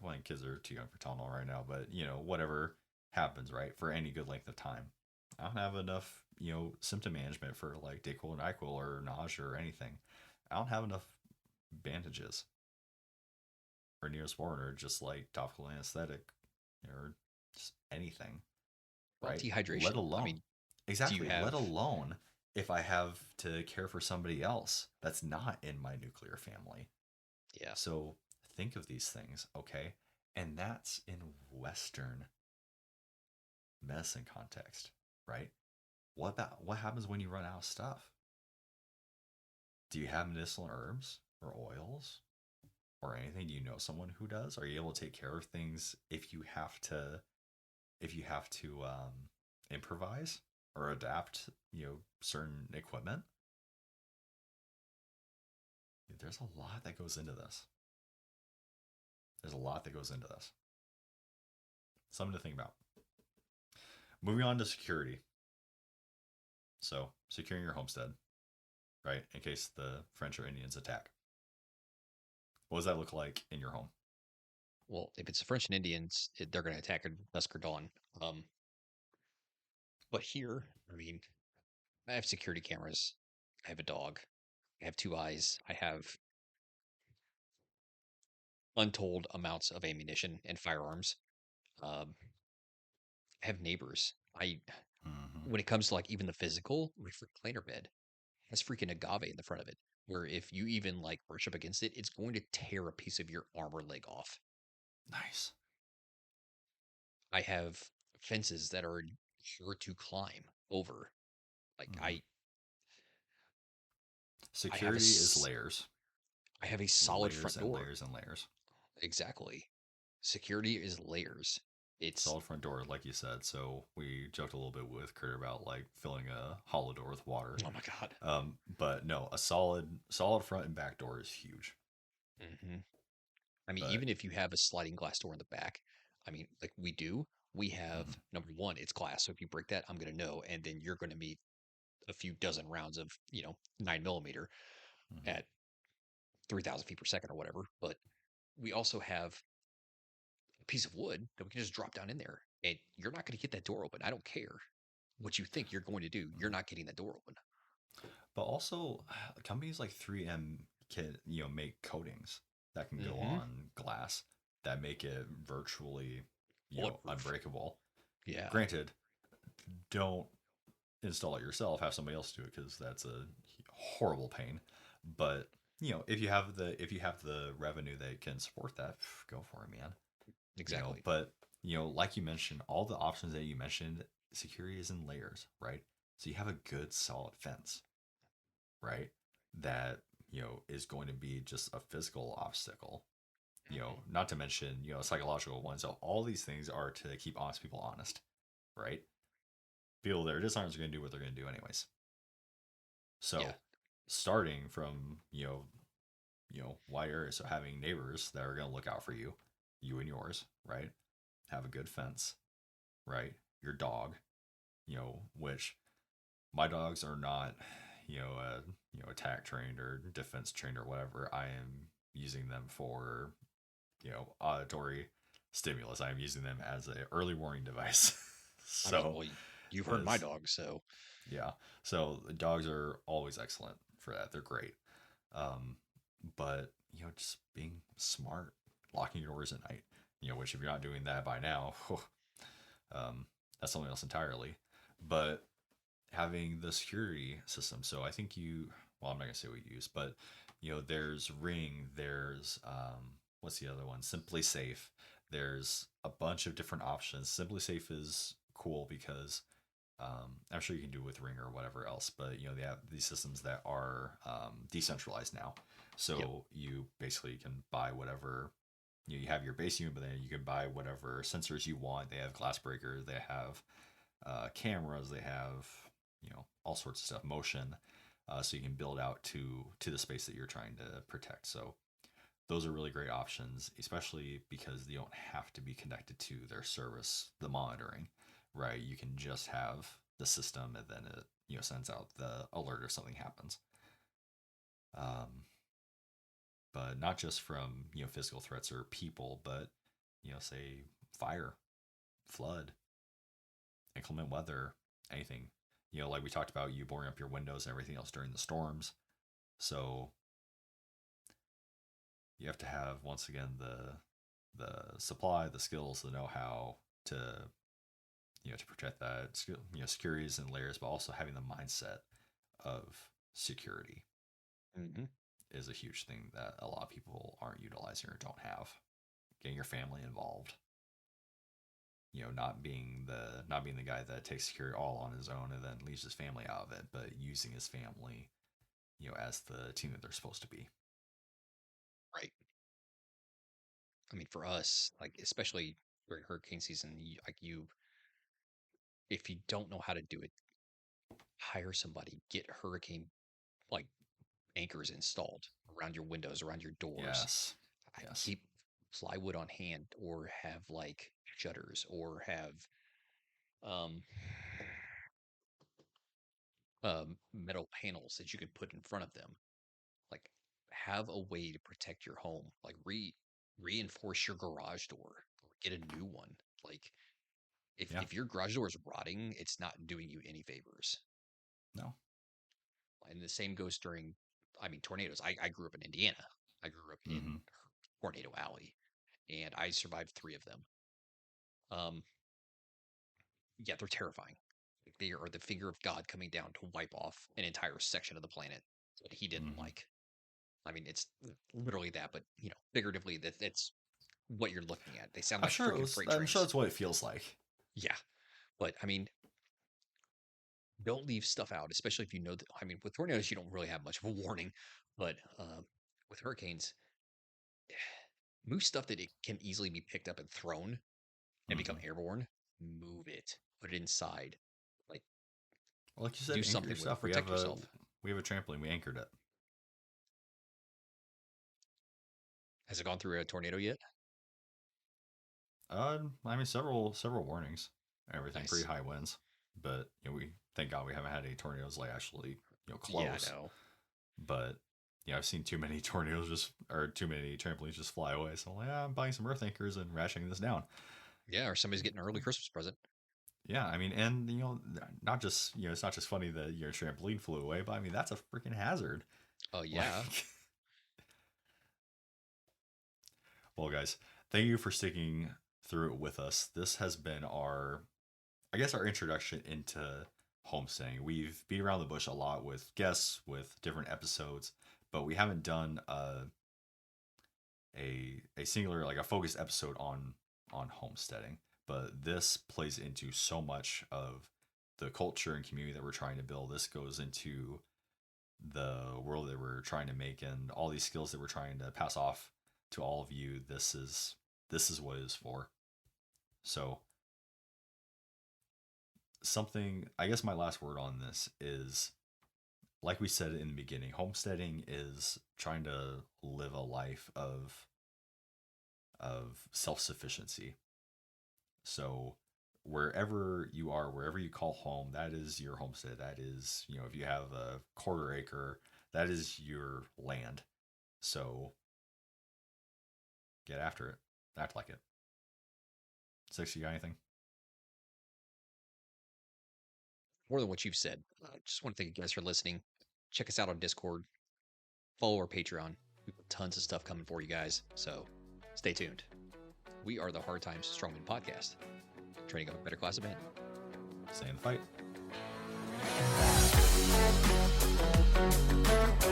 my kids are too young for Tylenol right now, but whatever happens, right, for any good length of time. I don't have enough, symptom management for like Dayquil and NyQuil or nausea or anything. I don't have enough bandages or Neosporin or just like topical anesthetic or just anything, Well, right? Let dehydration. I alone, mean, do you exactly, let have? alone if I have to care for somebody else that's not in my nuclear family. Yeah. So think of these things, okay? And that's in Western medicine context, right? What happens when you run out of stuff? Do you have medicinal herbs or oils or anything? Do you know someone who does? Are you able to take care of things if you have to improvise or adapt, certain equipment? There's a lot that goes into this. There's a lot that goes into this. Something to think about. Moving on to security. So, securing your homestead, right, in case the French or Indians attack. What does that look like in your home? Well, if it's the French and Indians, they're going to attack at dusk or dawn. But here, I mean, I have security cameras. I have a dog. I have two eyes. I have untold amounts of ammunition and firearms. Um, I have neighbors. Mm-hmm. When it comes to like even the physical, my recliner bed has freaking agave in the front of it, where if you even like brush up against it, it's going to tear a piece of your arm or leg off. Nice. I have fences that are sure to climb over. Like Mm-hmm. I have a Security is layers, I have a solid layers front and door. layers and layers. Exactly. Security is layers. It's Solid front door, like you said. So we joked a little bit with Kurt about like filling a hollow door with water. oh my god. But no, a solid front and back door is huge. Hmm. I mean, But even if you have a sliding glass door in the back, I mean, like we do, we have mhm, number one, it's glass. So if you break that, I'm gonna know, and then you're gonna meet a few dozen rounds of 9 millimeter mhm. at 3,000 feet per second or whatever. But we also have a piece of wood that we can just drop down in there, and you're not gonna get that door open. I don't care what you think you're going to do. You're Mhm. not getting that door open. But also, companies like 3M can make coatings that can go Hmm. on glass that make it virtually Bulletproof. unbreakable. Yeah. Granted, don't install it yourself. Have somebody else do it because that's a horrible pain. But if you have the revenue that can support that, go for it, man. Exactly. But like you mentioned, all the options that you mentioned, security is in layers, right? So you have a good solid fence, right? That is going to be just a physical obstacle. Mhm. Not to mention psychological ones. So all these things are to keep honest people honest, right? People that are dishonest are going to do what they're going to do anyways. Yeah. So starting from wide areas, so having neighbors that are going to look out for you, you and yours, right? Have a good fence, right? Your dog, which my dogs are not, attack trained or defense trained or whatever. I am using them for, auditory stimulus. I am using them as a early warning device. I mean, So well, you've heard my this, dog, so yeah. So the dogs are always excellent for that. They're great. Um, but just being smart, locking your doors at night. Which if you're not doing that by now, that's something else entirely. But having the security system. So I think well, I'm not gonna say what you use, but there's Ring, there's what's the other one? Simply Safe. There's a bunch of different options. Simply Safe is cool because I'm sure you can do it with Ring or whatever else, but they have these systems that are decentralized now. yep. So you basically can buy whatever you have your base unit, but then you can buy whatever sensors you want. They have glass breakers, they have cameras, they have all sorts of stuff, motion, so you can build out to the space that you're trying to protect. So those are really great options, especially because you don't have to be connected to their service, the monitoring, right? You can just have the system, and then it sends out the alert if something happens. Um, but not just from physical threats or people, but say fire, flood, inclement weather, anything. Like we talked about, you boring up your windows and everything else during the storms. So you have to have once again the supply, the skills, the know-how to to protect that. Security is in layers, but also having the mindset of security Hmm. is a huge thing that a lot of people aren't utilizing or don't have. Getting your family involved, not being the guy that takes security all on his own and then leaves his family out of it, but using his family as the team that they're supposed to be. Right. I mean, for us, like especially during hurricane season, if you don't know how to do it, hire somebody, get hurricane like anchors installed around your windows, around your doors. Yes. I Yes. keep plywood on hand, or have like shutters, or have um, metal panels that you can put in front of them. Like, have a way to protect your home. Like, reinforce your garage door, or get a new one. Like, Yeah. if your garage door is rotting, it's not doing you any favors. No. And the same goes during, I mean, tornadoes. I grew up in Indiana. I grew up in Mm-hmm. Tornado Alley, and I survived three of them. Um, yeah, they're terrifying. Like, they are the finger of God coming down to wipe off an entire section of the planet that he didn't Mm-hmm. like. I mean, it's literally that, but figuratively, that's what you're looking at. They sound I'm like sure it freaking was. freight I'm sure trains. that's what it feels like. Yeah, but I mean, don't leave stuff out, especially if you know that. I mean, with tornadoes, you don't really have much of a warning, but with hurricanes, move stuff that it can easily be picked up and thrown and become Mm-hmm. airborne. Move it, put it inside, like Well, like you do said, anchor your something with it, stuff. protect yourself. We have a trampoline. We anchored it. Has it gone through a tornado yet? I mean, several warnings, everything, pretty Nice. high winds, but we thank God we haven't had any tornadoes like actually Yeah, I close. know. But I've seen too many tornadoes or too many trampolines just fly away. So I'm like, I'm buying some earth anchors and rationing this down. Yeah, or somebody's getting an early Christmas present. Yeah, I mean, and not just it's not just funny that your trampoline flew away, but I mean that's a freaking hazard. Oh Like, yeah. well, guys, thank you for sticking through it with us. This has been I guess, our introduction into homesteading. We've beat around the bush a lot with guests, with different episodes, but we haven't done a singular, like a focused episode on homesteading. But this plays into so much of the culture and community that we're trying to build. This goes into the world that we're trying to make and all these skills that we're trying to pass off to all of you. This is what it's for. So something, I guess my last word on this is, like we said in the beginning, homesteading is trying to live a life of self-sufficiency. So wherever you are, wherever you call home, that is your homestead. That is, if you have a quarter acre, that is your land. So get after it. Act like it. Six, you got anything? More than what you've said. I just want to thank you guys for listening. Check us out on Discord. Follow our Patreon. We've got tons of stuff coming for you guys. So stay tuned. We are the Hard Times Strongman Podcast, training up a better class of men. Stay in the fight.